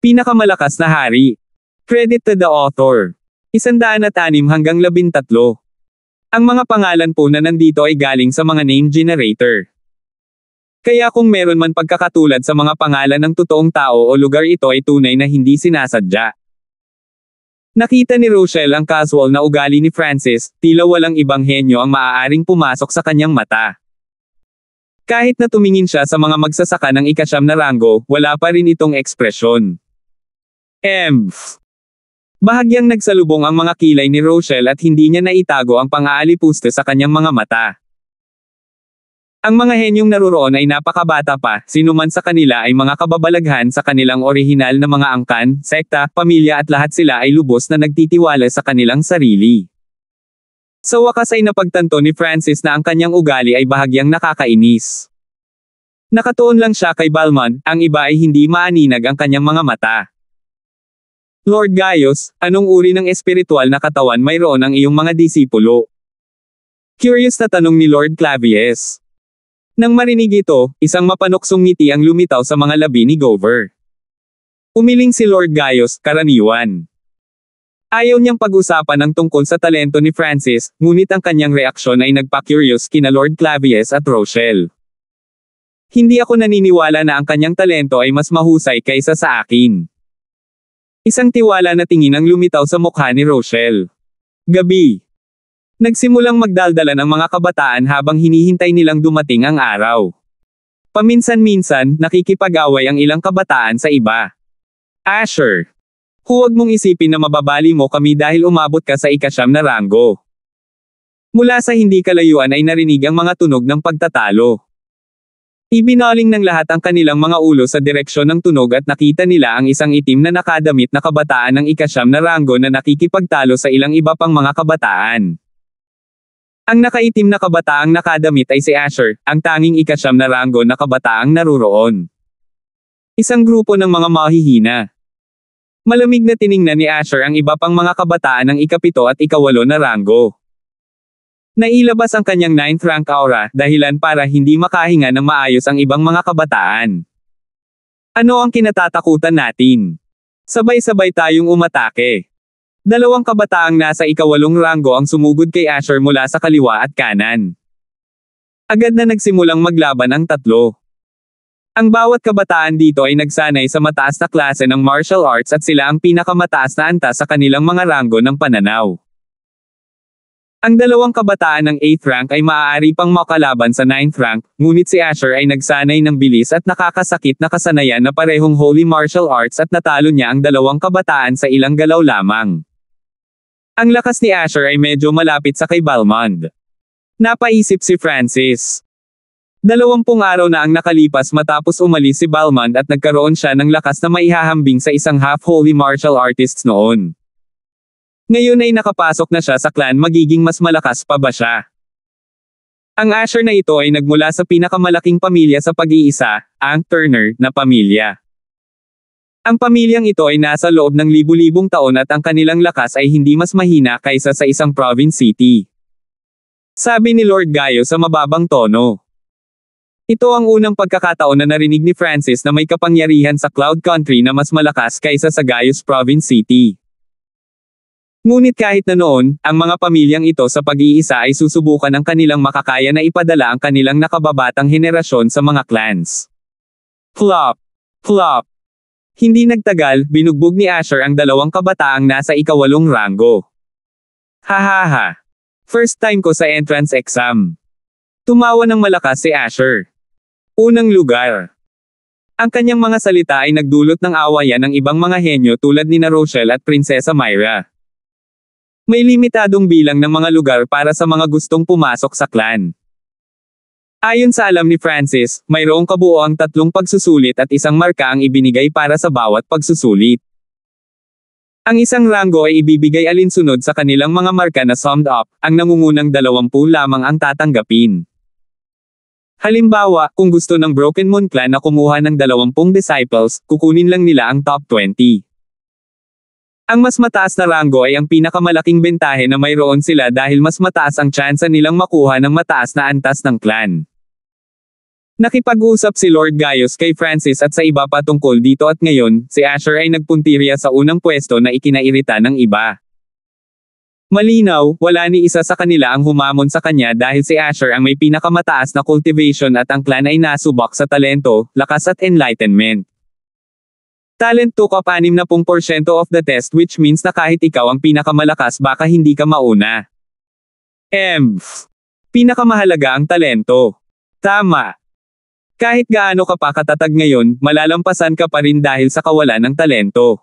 Pinakamalakas na hari. Credit to the author. 106 hanggang 13. Ang mga pangalan po na nandito ay galing sa mga name generator. Kaya kung meron man pagkakatulad sa mga pangalan ng totoong tao o lugar, ito ay tunay na hindi sinasadya. Nakita ni Rochelle ang casual na ugali ni Francis, tila walang ibang henyo ang maaaring pumasok sa kanyang mata. Kahit na tumingin siya sa mga magsasaka ng ika-9 na ranggo, wala pa rin itong ekspresyon. Bahagyang nagsalubong ang mga kilay ni Rochelle at hindi niya naitago ang pang-aalipuste sa kanyang mga mata. Ang mga henyong naruroon ay napakabata pa, sinuman sa kanila ay mga kababalaghan sa kanilang orihinal na mga angkan, sekta, pamilya at lahat sila ay lubos na nagtitiwala sa kanilang sarili. Sa wakas ay napagtanto ni Francis na ang kanyang ugali ay bahagyang nakakainis. Nakatuon lang siya kay Balmond, ang iba ay hindi maaninag ang kanyang mga mata. Lord Gaius, anong uri ng espiritual na katawan mayroon ang iyong mga disipulo? Curious na tanong ni Lord Clavius. Nang marinig ito, isang mapanuksong ngiti ang lumitaw sa mga labi ni Gover. Umiling si Lord Gaius, karaniwan. Ayaw niyang pag-usapan ang tungkol sa talento ni Francis, ngunit ang kanyang reaksyon ay nagpa-curious kina Lord Clavius at Rochelle. Hindi ako naniniwala na ang kanyang talento ay mas mahusay kaysa sa akin. Isang tiwala na tingin ang lumitaw sa mukha ni Rochelle. Gabi. Nagsimulang magdaldalan ang mga kabataan habang hinihintay nilang dumating ang araw. Paminsan-minsan, nakikipag-away ang ilang kabataan sa iba. Asher. Huwag mong isipin na mababali mo kami dahil umabot ka sa ika-9 na ranggo. Mula sa hindi kalayuan ay narinig ang mga tunog ng pagtatalo. Ibinaling ng lahat ang kanilang mga ulo sa direksyon ng tunog at nakita nila ang isang itim na nakadamit na kabataan ng ika-9 na ranggo na nakikipagtalo sa ilang iba pang mga kabataan. Ang nakaitim na kabataang nakadamit ay si Asher, ang tanging ika-9 na ranggo na kabataang naruroon. Isang grupo ng mga mahihina. Malamig na tiningnan ni Asher ang iba pang mga kabataan ng ika-7 at ika-8 na ranggo. Nailabas ang kanyang 9th rank aura, dahilan para hindi makahinga ng maayos ang ibang mga kabataan. Ano ang kinatatakutan natin? Sabay-sabay tayong umatake. Dalawang kabataang nasa ika-8 ranggo ang sumugod kay Asher mula sa kaliwa at kanan. Agad na nagsimulang maglaban ang tatlo. Ang bawat kabataan dito ay nagsanay sa mataas na klase ng martial arts at sila ang pinakamataas na antas sa kanilang mga ranggo ng pananaw. Ang dalawang kabataan ng 8th rank ay maaari pang makalaban sa 9th rank, ngunit si Asher ay nagsanay ng bilis at nakakasakit na kasanayan na parehong holy martial arts at natalo niya ang dalawang kabataan sa ilang galaw lamang. Ang lakas ni Asher ay medyo malapit sa kay Balmond. Napaisip si Francis. 20 araw na ang nakalipas matapos umalis si Balmond at nagkaroon siya ng lakas na maihahambing sa isang half-holy martial artists noon. Ngayon ay nakapasok na siya sa clan, magiging mas malakas pa ba siya? Ang Asher na ito ay nagmula sa pinakamalaking pamilya sa pag-iisa, ang Turner na pamilya. Ang pamilyang ito ay nasa loob ng libu-libong taon at ang kanilang lakas ay hindi mas mahina kaysa sa isang province city. Sabi ni Lord Gaius sa mababang tono. Ito ang unang pagkakataon na narinig ni Francis na may kapangyarihan sa Cloud Country na mas malakas kaysa sa Gaius Province City. Ngunit kahit na noon, ang mga pamilyang ito sa pag-iisa ay susubukan ang kanilang makakaya na ipadala ang kanilang nakababatang henerasyon sa mga clans. Flop! Flop! Hindi nagtagal, binugbog ni Asher ang dalawang kabataang nasa ika-8 ranggo. Hahaha! First time ko sa entrance exam. Tumawa ng malakas si Asher. Unang lugar. Ang kanyang mga salita ay nagdulot ng awayan ng ibang mga henyo tulad ni Rochelle at Prinsesa Myra. May limitadong bilang ng mga lugar para sa mga gustong pumasok sa clan. Ayon sa alam ni Francis, mayroong kabuoang 3 pagsusulit at isang marka ang ibinigay para sa bawat pagsusulit. Ang isang ranggo ay ibibigay alinsunod sa kanilang mga marka na summed up, ang nangungunang 20 lamang ang tatanggapin. Halimbawa, kung gusto ng Broken Moon Clan na kumuha ng 20 disciples, kukunin lang nila ang top 20. Ang mas mataas na ranggo ay ang pinakamalaking bentahe na mayroon sila dahil mas mataas ang tsansa nilang makuha ng mataas na antas ng clan. Nakipag-usap si Lord Gaius kay Francis at sa iba pa tungkol dito at ngayon, si Asher ay nagpuntirya sa unang pwesto na ikinairita ng iba. Malinaw, wala ni isa sa kanila ang humamon sa kanya dahil si Asher ang may pinakamataas na cultivation at ang clan ay nasubak sa talento, lakas at enlightenment. Talent took up 60% of the test, which means na kahit ikaw ang pinakamalakas baka hindi ka mauna. Pinakamahalaga ang talento. Tama. Kahit gaano ka pa katatag ngayon, malalampasan ka pa rin dahil sa kawalan ng talento.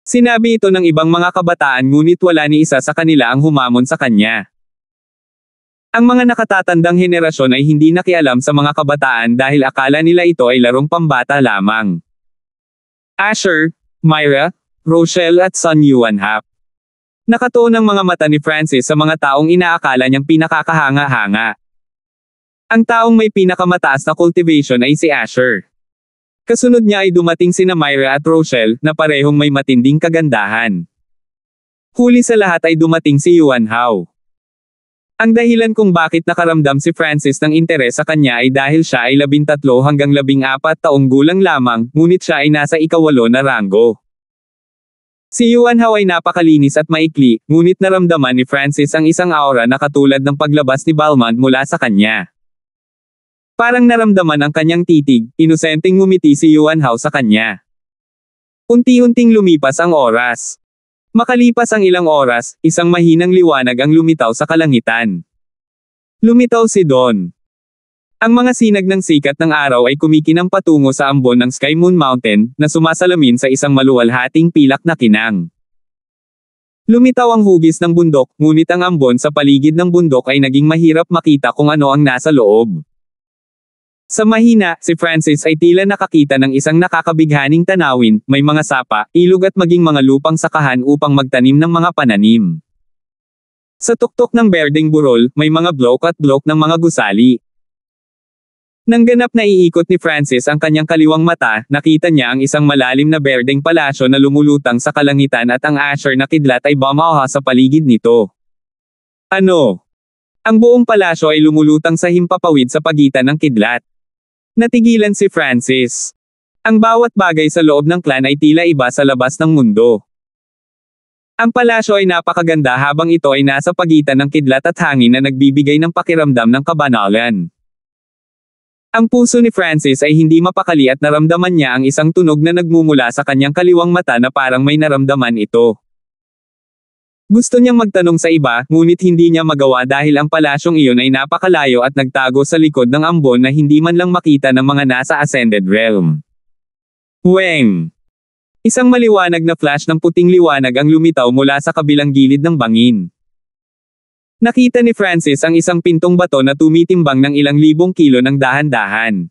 Sinabi ito ng ibang mga kabataan ngunit wala ni isa sa kanila ang humamon sa kanya. Ang mga nakatatandang henerasyon ay hindi nakialam sa mga kabataan dahil akala nila ito ay larong pambata lamang. Asher, Myra, Rochelle at Sun Yuanhap. Nakatuon ang mga mata ni Francis sa mga taong inaakala niyang pinakakahanga-hanga. Ang taong may pinakamataas na cultivation ay si Asher. Kasunod niya ay dumating sina Myra at Rochelle, na parehong may matinding kagandahan. Huli sa lahat ay dumating si Yuanhao. Ang dahilan kung bakit nakaramdam si Francis ng interes sa kanya ay dahil siya ay 13 hanggang 14 taong gulang lamang, ngunit siya ay nasa ika-8 na ranggo. Si Yuanhao ay napakalinis at maikli, ngunit naramdaman ni Francis ang isang aura na katulad ng paglabas ni Balmond mula sa kanya. Parang naramdaman ang kanyang titig, inosenteng ngumiti si Yuanhao sa kanya. Unti-unting lumipas ang oras. Makalipas ang ilang oras, isang mahinang liwanag ang lumitaw sa kalangitan. Lumitaw si Dawn. Ang mga sinag ng sikat ng araw ay kumikinang patungo sa ambon ng Sky Moon Mountain, na sumasalamin sa isang maluwalhating pilak na kinang. Lumitaw ang hugis ng bundok, ngunit ang ambon sa paligid ng bundok ay naging mahirap makita kung ano ang nasa loob. Sa mahina, si Francis ay tila nakakita ng isang nakakabighaning tanawin, may mga sapa, ilog at maging mga lupang sakahan upang magtanim ng mga pananim. Sa tuktok ng berdeng burol, may mga blok at blok ng mga gusali. Nang ganap na iikot ni Francis ang kanyang kaliwang mata, nakita niya ang isang malalim na berdeng palasyo na lumulutang sa kalangitan at ang Asher na kidlat ay bumaha sa paligid nito. Ano? Ang buong palasyo ay lumulutang sa himpapawid sa pagitan ng kidlat. Natigilan si Francis. Ang bawat bagay sa loob ng clan ay tila iba sa labas ng mundo. Ang palasyo ay napakaganda habang ito ay nasa pagitan ng kidlat at hangin na nagbibigay ng pakiramdam ng kabanalan. Ang puso ni Francis ay hindi mapakali at naramdaman niya ang isang tunog na nagmumula sa kanyang kaliwang mata na parang may naramdaman ito. Gusto niyang magtanong sa iba, ngunit hindi niya magawa dahil ang palasyong iyon ay napakalayo at nagtago sa likod ng ambon na hindi man lang makita ng mga nasa Ascended Realm. Weng! Isang maliwanag na flash ng puting liwanag ang lumitaw mula sa kabilang gilid ng bangin. Nakita ni Francis ang isang pintong bato na tumitimbang ng ilang libong kilo ng dahan-dahan.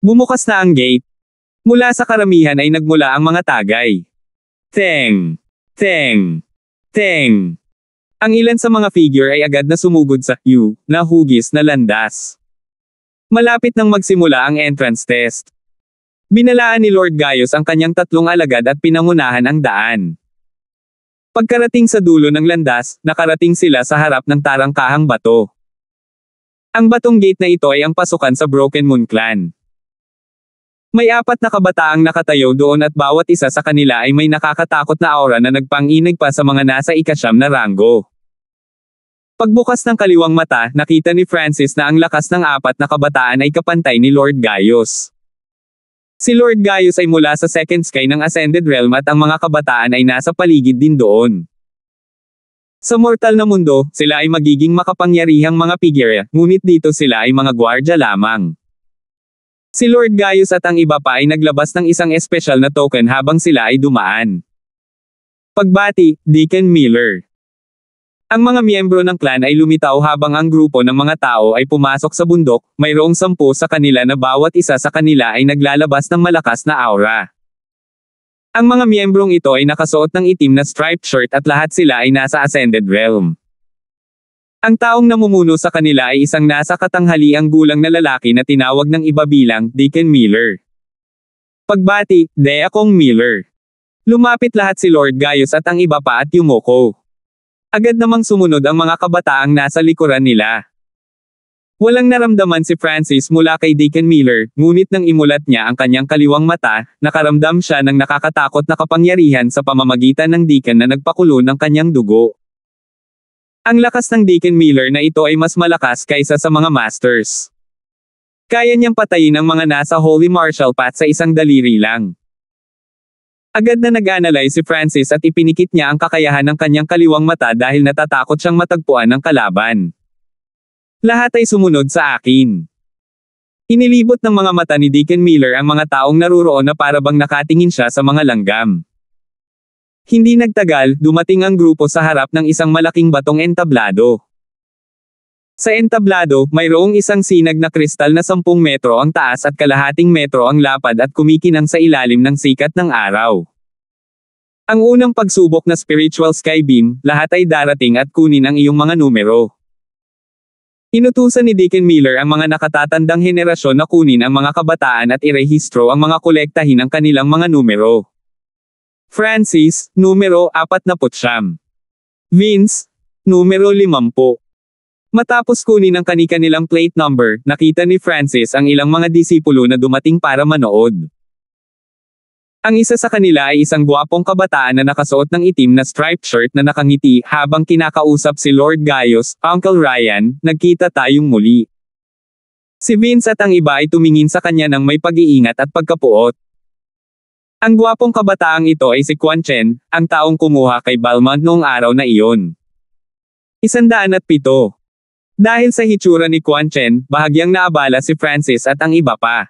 Bumukas na ang gate. Mula sa karamihan ay nagmula ang mga tagay. Teng! Teng! Teng! Ang ilan sa mga figure ay agad na sumugod sa na hugis na landas. Malapit nang magsimula ang entrance test. Binalaan ni Lord Gaius ang kanyang 3 alagad at pinangunahan ang daan. Pagkarating sa dulo ng landas, nakarating sila sa harap ng tarangkahang bato. Ang batong gate na ito ay ang pasukan sa Broken Moon Clan. May 4 na kabataang nakatayo doon at bawat isa sa kanila ay may nakakatakot na aura na nagpang-inig pa sa mga nasa ika-9 na ranggo. Pagbukas ng kaliwang mata, nakita ni Francis na ang lakas ng 4 na kabataan ay kapantay ni Lord Gaius. Si Lord Gaius ay mula sa Second Sky ng Ascended Realm at ang mga kabataan ay nasa paligid din doon. Sa mortal na mundo, sila ay magiging makapangyarihang mga figure, ngunit dito sila ay mga gwardya lamang. Si Lord Gaius at ang iba pa ay naglabas ng isang espesyal na token habang sila ay dumaan. Pagbati, Deacon Miller. Ang mga miyembro ng clan ay lumitaw habang ang grupo ng mga tao ay pumasok sa bundok, mayroong 10 sa kanila na bawat isa sa kanila ay naglalabas ng malakas na aura. Ang mga miyembrong ito ay nakasuot ng itim na striped shirt at lahat sila ay nasa Ascended Realm. Ang taong namumuno sa kanila ay isang nasa katanghaliang gulang na lalaki na tinawag ng iba bilang Deacon Miller. Pagbati, Deacon Miller. Lumapit lahat si Lord Gaius at ang iba pa at yumoko. Agad namang sumunod ang mga kabataang nasa likuran nila. Walang naramdaman si Francis mula kay Deacon Miller, ngunit nang imulat niya ang kanyang kaliwang mata, nakaramdam siya ng nakakatakot na kapangyarihan sa pamamagitan ng Deacon na nagpakulo ng kanyang dugo. Ang lakas ng Deacon Miller na ito ay mas malakas kaysa sa mga Masters. Kaya niyang patayin ang mga nasa Holy Martial Path sa isang daliri lang. Agad na nag-analyze si Francis at ipinikit niya ang kakayahan ng kanyang kaliwang mata dahil natatakot siyang matagpuan ng kalaban. Lahat ay sumunod sa akin. Inilibot ng mga mata ni Deacon Miller ang mga taong naruroon na para bang nakatingin siya sa mga langgam. Hindi nagtagal, dumating ang grupo sa harap ng isang malaking batong entablado. Sa entablado, mayroong isang sinag na kristal na 10 metro ang taas at kalahating metro ang lapad at kumikinang sa ilalim ng sikat ng araw. Ang unang pagsubok na spiritual sky beam, lahat ay darating at kunin ang iyong mga numero. Inutusan ni Deacon Miller ang mga nakatatandang henerasyon na kunin ang mga kabataan at irehistro ang mga kolektahin ng kanilang mga numero. Francis, numero 49. Vince, numero 50. Matapos kunin ang kani-kanilang plate number, nakita ni Francis ang ilang mga disipulo na dumating para manood. Ang isa sa kanila ay isang gwapong kabataan na nakasuot ng itim na striped shirt na nakangiti habang kinakausap si Lord Gaius, Uncle Ryan, nagkita tayong muli. Si Vince at ang iba ay tumingin sa kanya ng may pag-iingat at pagkapuot. Ang gwapong kabataang ito ay si Quan Chen, ang taong kumuha kay Balmond noong araw na iyon. 107. Dahil sa hitsura ni Quan Chen, bahagyang naabala si Francis at ang iba pa.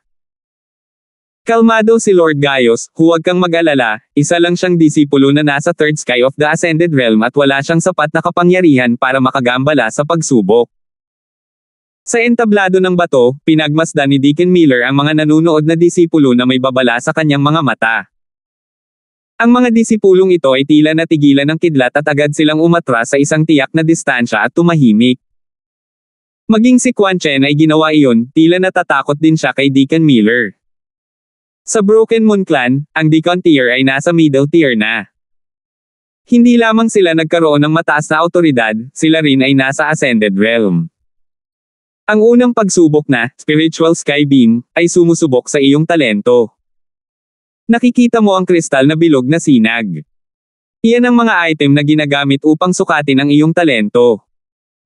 Kalmado si Lord Gaius, huwag kang mag-alala, isa lang siyang disipulo na nasa third sky of the ascended realm at wala siyang sapat na kapangyarihan para makagambala sa pagsubok. Sa entablado ng bato, pinagmasdan ni Deacon Miller ang mga nanunood na disipulo na may babala sa kanyang mga mata. Ang mga disipulong ito ay tila natigilan ng kidlat at agad silang umatras sa isang tiyak na distansya at tumahimik. Maging si Quan Chen ay ginawa iyon, tila natatakot din siya kay Deacon Miller. Sa Broken Moon Clan, ang Deacon tier ay nasa middle tier na. Hindi lamang sila nagkaroon ng mataas na autoridad, sila rin ay nasa ascended realm. Ang unang pagsubok na, spiritual sky beam, ay sumusubok sa iyong talento. Nakikita mo ang kristal na bilog na sinag. Iyan ang mga item na ginagamit upang sukatin ang iyong talento.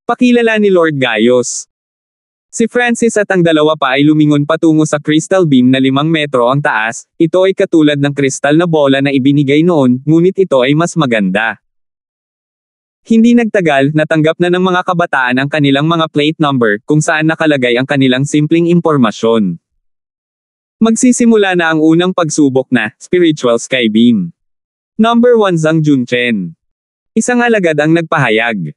Pakilala ni Lord Gaius. Si Francis at ang dalawa pa ay lumingon patungo sa crystal beam na 5 metro ang taas, ito ay katulad ng kristal na bola na ibinigay noon, ngunit ito ay mas maganda. Hindi nagtagal, natanggap na ng mga kabataan ang kanilang mga plate number, kung saan nakalagay ang kanilang simpleng impormasyon. Magsisimula na ang unang pagsubok na, spiritual sky beam. Number 1 Zhang Junchen. Isang alagad ang nagpahayag.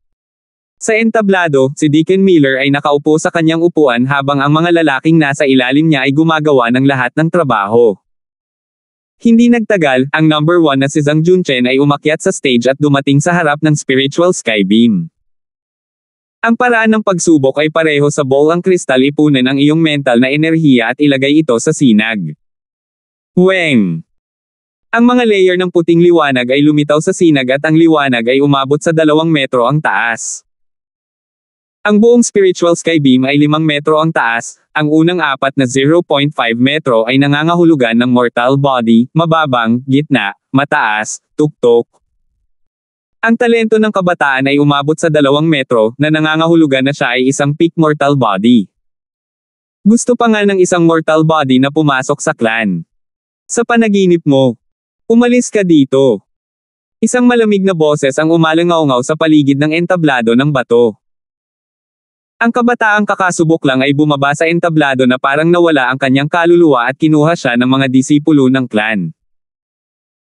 Sa entablado, si Deacon Miller ay nakaupo sa kanyang upuan habang ang mga lalaking nasa ilalim niya ay gumagawa ng lahat ng trabaho. Hindi nagtagal, ang number 1 na si Zhang Junchen ay umakyat sa stage at dumating sa harap ng spiritual sky beam. Ang paraan ng pagsubok ay pareho sa bowl ang kristal, ipunan ang iyong mental na enerhiya at ilagay ito sa sinag. Weng! Ang mga layer ng puting liwanag ay lumitaw sa sinag at ang liwanag ay umabot sa 2 metro ang taas. Ang buong spiritual sky beam ay 5 metro ang taas, ang unang 4 na 0.5 metro ay nangangahulugan ng mortal body, mababang, gitna, mataas, tuktok. Ang talento ng kabataan ay umabot sa 2 metro, na nangangahulugan na siya ay isang peak mortal body. Gusto pa nga ng isang mortal body na pumasok sa clan. Sa panaginip mo. Umalis ka dito. Isang malamig na boses ang umalangaw-ngaw sa paligid ng entablado ng bato. Ang kabataang kakasubok lang ay bumaba sa entablado na parang nawala ang kanyang kaluluwa at kinuha siya ng mga disipulo ng clan.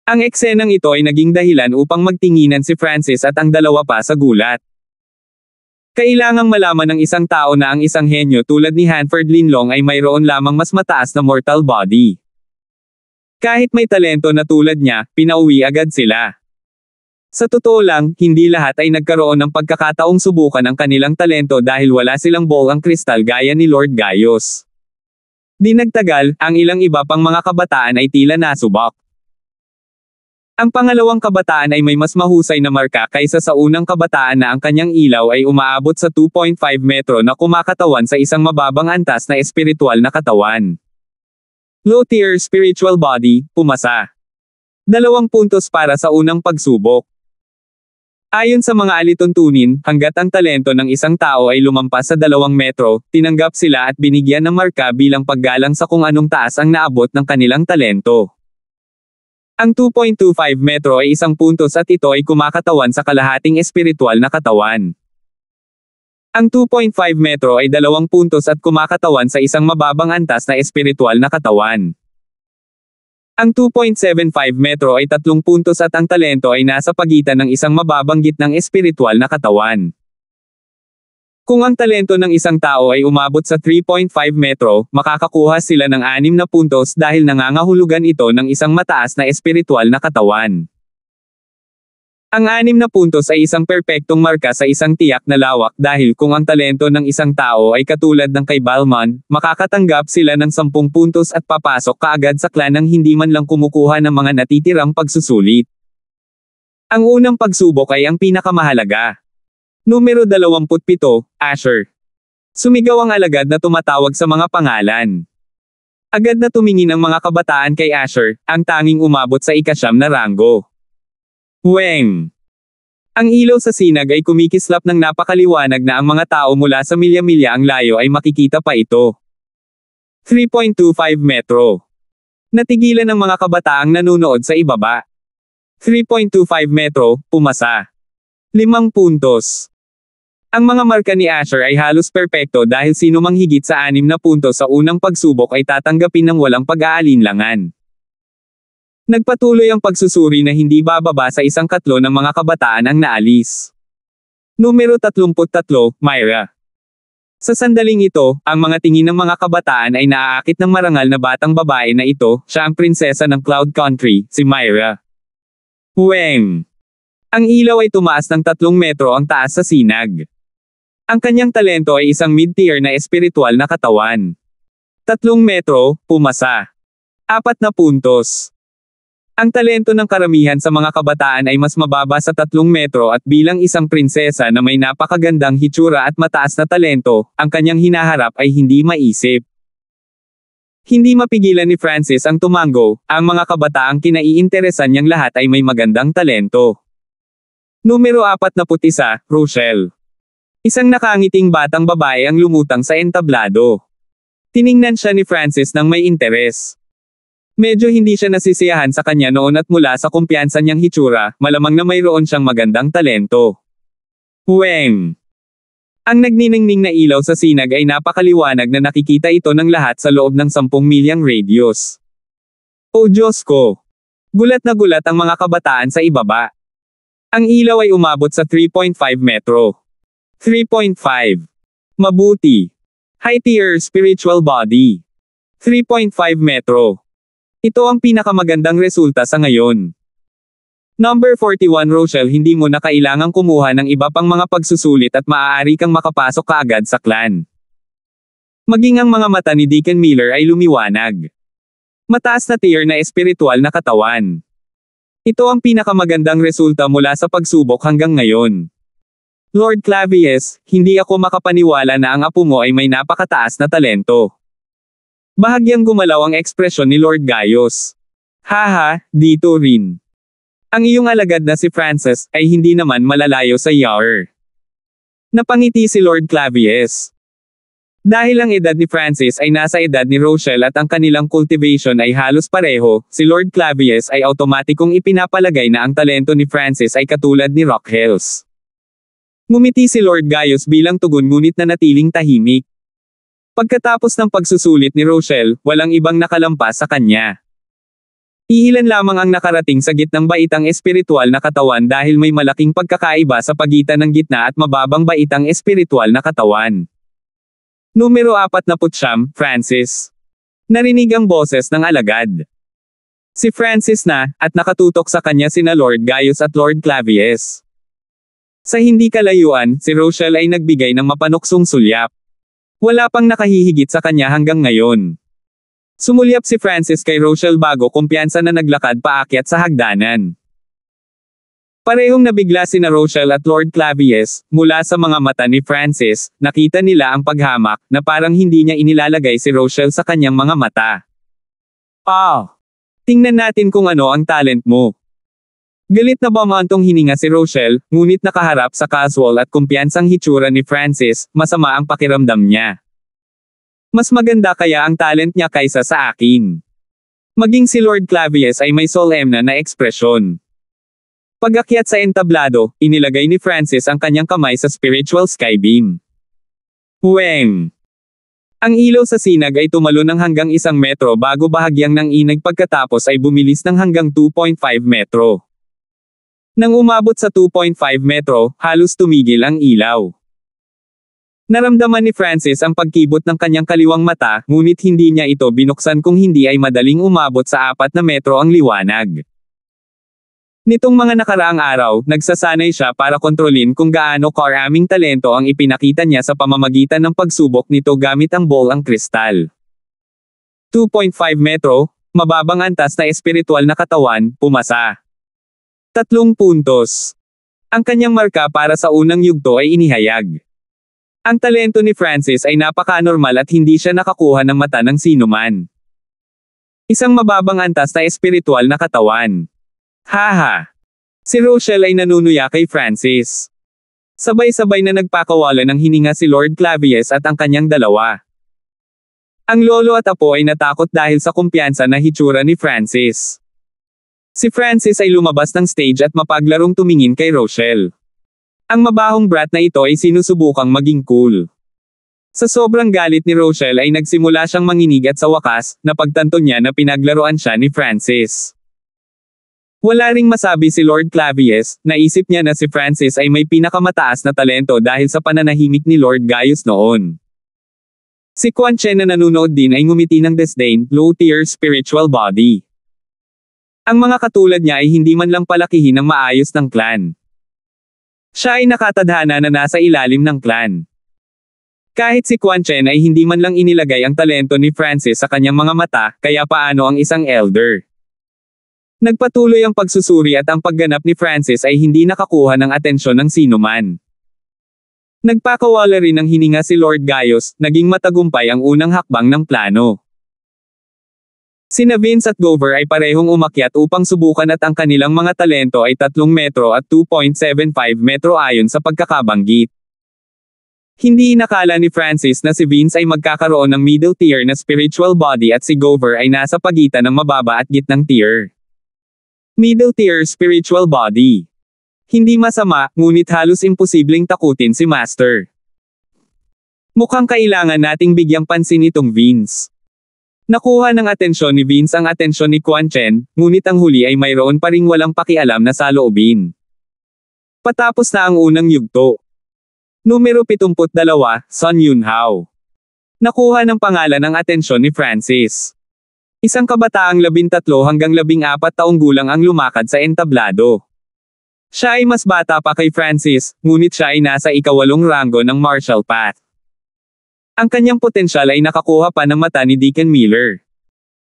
Ang eksenang ito ay naging dahilan upang magtinginan si Francis at ang dalawa pa sa gulat. Kailangang malaman ng isang tao na ang isang henyo tulad ni Hanford Linlong ay mayroon lamang mas mataas na mortal body. Kahit may talento na tulad niya, pinauwi agad sila. Sa totoo lang, hindi lahat ay nagkaroon ng pagkakataong subukan ang kanilang talento dahil wala silang bowl ang kristal gaya ni Lord Gaius. Di nagtagal, ang ilang iba pang mga kabataan ay tila nasubok. Ang pangalawang kabataan ay may mas mahusay na marka kaysa sa unang kabataan na ang kanyang ilaw ay umaabot sa 2.5 metro na kumakatawan sa isang mababang antas na espiritual na katawan. Low-tier spiritual body, pumasa. 2 puntos para sa unang pagsubok. Ayon sa mga alituntunin, hanggat ang talento ng isang tao ay lumampas sa 2 metro, tinanggap sila at binigyan ng marka bilang paggalang sa kung anong taas ang naabot ng kanilang talento. Ang 2.25 metro ay 1 puntos at ito ay kumakatawan sa kalahating espiritual na katawan. Ang 2.5 metro ay 2 puntos at kumakatawan sa isang mababang antas na espiritual na katawan. Ang 2.75 metro ay 3 puntos at ang talento ay nasa pagitan ng isang mababang gitnang espiritual na katawan. Kung ang talento ng isang tao ay umabot sa 3.5 metro, makakakuha sila ng 6 na puntos dahil nangangahulugan ito ng isang mataas na espiritual na katawan. Ang 6 na puntos ay isang perpektong marka sa isang tiyak na lawak dahil kung ang talento ng isang tao ay katulad ng kay Balmond, makakatanggap sila ng 10 puntos at papasok kaagad sa clan nang hindi man lang kumukuha ng mga natitirang pagsusulit. Ang unang pagsubok ay ang pinakamahalaga. Numero 27, Asher. Sumigaw ang alagad na tumatawag sa mga pangalan. Agad na tumingin ang mga kabataan kay Asher, ang tanging umabot sa 9 na ranggo. Weng. Ang ilaw sa sinag ay kumikislap ng napakaliwanag na ang mga tao mula sa milya-milya ang layo ay makikita pa ito. 3.25 metro. Natigilan ang mga kabataang nanunood sa ibaba. 3.25 metro, pumasa. 5 puntos. Ang mga marka ni Asher ay halos perpekto dahil sino mang higit sa 6 na puntos sa unang pagsubok ay tatanggapin ng walang pag-aalinlangan. Nagpatuloy ang pagsusuri na hindi bababa sa 1/3 ng mga kabataan ang naalis. Numero 33, Myra. Sa sandaling ito, ang mga tingin ng mga kabataan ay naaakit ng marangal na batang babae na ito, siya ang prinsesa ng Cloud Country, si Myra. Weng. Ang ilaw ay tumaas ng 3 metro ang taas sa sinag. Ang kanyang talento ay isang mid-tier na espiritual na katawan. 3 metro, pumasa. 4 na puntos. Ang talento ng karamihan sa mga kabataan ay mas mababa sa 3 metro at bilang isang prinsesa na may napakagandang hitsura at mataas na talento, ang kanyang hinaharap ay hindi maisip. Hindi mapigilan ni Francis ang tumango, ang mga kabataang kinaiinteresan niyang lahat ay may magandang talento. Numero 41, Rochelle. Isang nakangiting batang babae ang lumutang sa entablado. Tiningnan siya ni Francis nang may interes. Medyo hindi siya nasisiyahan sa kanya noon at mula sa kumpiyansa niyang hitsura, malamang na mayroon siyang magandang talento. Weng. Ang nagniningning na ilaw sa sinag ay napakaliwanag na nakikita ito ng lahat sa loob ng 10 milyang radius. O Diyos ko! Gulat na gulat ang mga kabataan sa ibaba. Ang ilaw ay umabot sa 3.5 metro. 3.5. Mabuti. High-tier spiritual body. 3.5 metro. Ito ang pinakamagandang resulta sa ngayon. Number 41 Rochelle, hindi mo na kailangang kumuha ng iba pang mga pagsusulit at maaari kang makapasok kaagad sa clan. Maging ang mga mata ni Deacon Miller ay lumiwanag. Mataas na tier na espiritual na katawan. Ito ang pinakamagandang resulta mula sa pagsubok hanggang ngayon. Lord Clavius, hindi ako makapaniwala na ang apo mo ay may napakataas na talento. Bahagyang gumalaw ang ekspresyon ni Lord Gaius. Haha, dito rin. Ang iyong alagad na si Francis ay hindi naman malalayo sa Yair. Napangiti si Lord Clavius. Dahil ang edad ni Francis ay nasa edad ni Rochelle at ang kanilang cultivation ay halos pareho, si Lord Clavius ay automatikong ipinapalagay na ang talento ni Francis ay katulad ni Rock Hills. Ngumiti si Lord Gaius bilang tugon ngunit nanatiling tahimik. Pagkatapos ng pagsusulit ni Rochelle, walang ibang nakalampas sa kanya. Iilan lamang ang nakarating sa gitnang baitang espiritual na katawan dahil may malaking pagkakaiba sa pagitan ng gitna at mababang baitang espiritual na katawan. Numero 49, Francis. Narinig ang boses ng alagad. Si Francis na, at nakatutok sa kanya sina Lord Gaius at Lord Clavius. Sa hindi kalayuan, si Rochelle ay nagbigay ng mapanuksong sulyap. Wala pang nakahihigit sa kanya hanggang ngayon. Sumulyap si Francis kay Rochelle bago kumpiyansa na naglakad paakyat sa hagdanan. Parehong nabigla sina Rochelle at Lord Clavius, mula sa mga mata ni Francis, nakita nila ang paghamak, na parang hindi niya inilalagay si Rochelle sa kanyang mga mata. Tingnan natin kung ano ang talent mo. Galit na bumantong hininga si Rochelle, ngunit nakaharap sa casual at kumpiyansang hitsura ni Francis, masama ang pakiramdam niya. Mas maganda kaya ang talent niya kaysa sa akin. Maging si Lord Clavius ay may solemna na ekspresyon. Pag-akyat sa entablado, inilagay ni Francis ang kanyang kamay sa spiritual skybeam. Weng! Ang ilaw sa sinag ay tumalo ng hanggang 1 metro bago bahagyang nanginag pagkatapos ay bumilis ng hanggang 2.5 metro. Nang umabot sa 2.5 metro, halos tumigil ang ilaw. Naramdaman ni Francis ang pagkibot ng kanyang kaliwang mata, ngunit hindi niya ito binuksan kung hindi ay madaling umabot sa 4 na metro ang liwanag. Nitong mga nakaraang araw, nagsasanay siya para kontrolin kung gaano karaming talento ang ipinakita niya sa pamamagitan ng pagsubok nito gamit ang bolang kristal. 2.5 metro, mababang antas na espiritual na katawan, pumasa. 3 puntos. Ang kanyang marka para sa unang yugto ay inihayag. Ang talento ni Francis ay napaka-normal at hindi siya nakakuha ng mata ng sinuman. Isang mababang antas na espiritual na katawan. Haha! Si Rochelle ay nanunuya kay Francis. Sabay-sabay na nagpakawala ng hininga si Lord Clavius at ang kanyang dalawa. Ang lolo at apo ay natakot dahil sa kumpiyansa na hitsura ni Francis. Si Francis ay lumabas ng stage at mapaglarong tumingin kay Rochelle. Ang mabahong brat na ito ay sinusubukang maging cool. Sa sobrang galit ni Rochelle ay nagsimula siyang manginig at sa wakas, napagtanto niya na pinaglaruan siya ni Francis. Wala ring masabi si Lord Clavius, naisip niya na si Francis ay may pinakamataas na talento dahil sa pananahimik ni Lord Gaius noon. Si Quan Chen na nanonood din ay ngumiti ng disdain, low-tier spiritual body. Ang mga katulad niya ay hindi man lang palakihin ng maayos ng clan. Siya ay nakatadhana na nasa ilalim ng clan. Kahit si Quan Chen ay hindi man lang inilagay ang talento ni Francis sa kanyang mga mata, kaya paano ang isang elder? Nagpatuloy ang pagsusuri at ang pagganap ni Francis ay hindi nakakuha ng atensyon ng sinuman. Nagpakawala rin ng hininga si Lord Gaius, naging matagumpay ang unang hakbang ng plano. Sina Vince at Gover ay parehong umakyat upang subukan at ang kanilang mga talento ay 3 metro at 2.75 metro ayon sa pagkakabanggit. Hindi inakala ni Francis na si Vince ay magkakaroon ng middle tier na spiritual body at si Gover ay nasa pagitan ng mababa at gitnang tier. Middle tier spiritual body. Hindi masama, ngunit halos imposibleng takutin si Master. Mukhang kailangan nating bigyang pansin itong Vince. Nakuha ng atensyon ni Vince ang atensyon ni Quan Chen, ngunit ang huli ay mayroon pa ring walang pakialam na saloobin. Patapos na ang unang yugto. Numero 72, Sun Yunhao. Nakuha ng pangalan ang atensyon ni Francis. Isang kabataang 13 hanggang 14 taong gulang ang lumakad sa entablado. Siya ay mas bata pa kay Francis, ngunit siya ay nasa ika-8 ranggo ng martial path. Ang kanyang potensyal ay nakakuha pa ng mata ni Deacon Miller.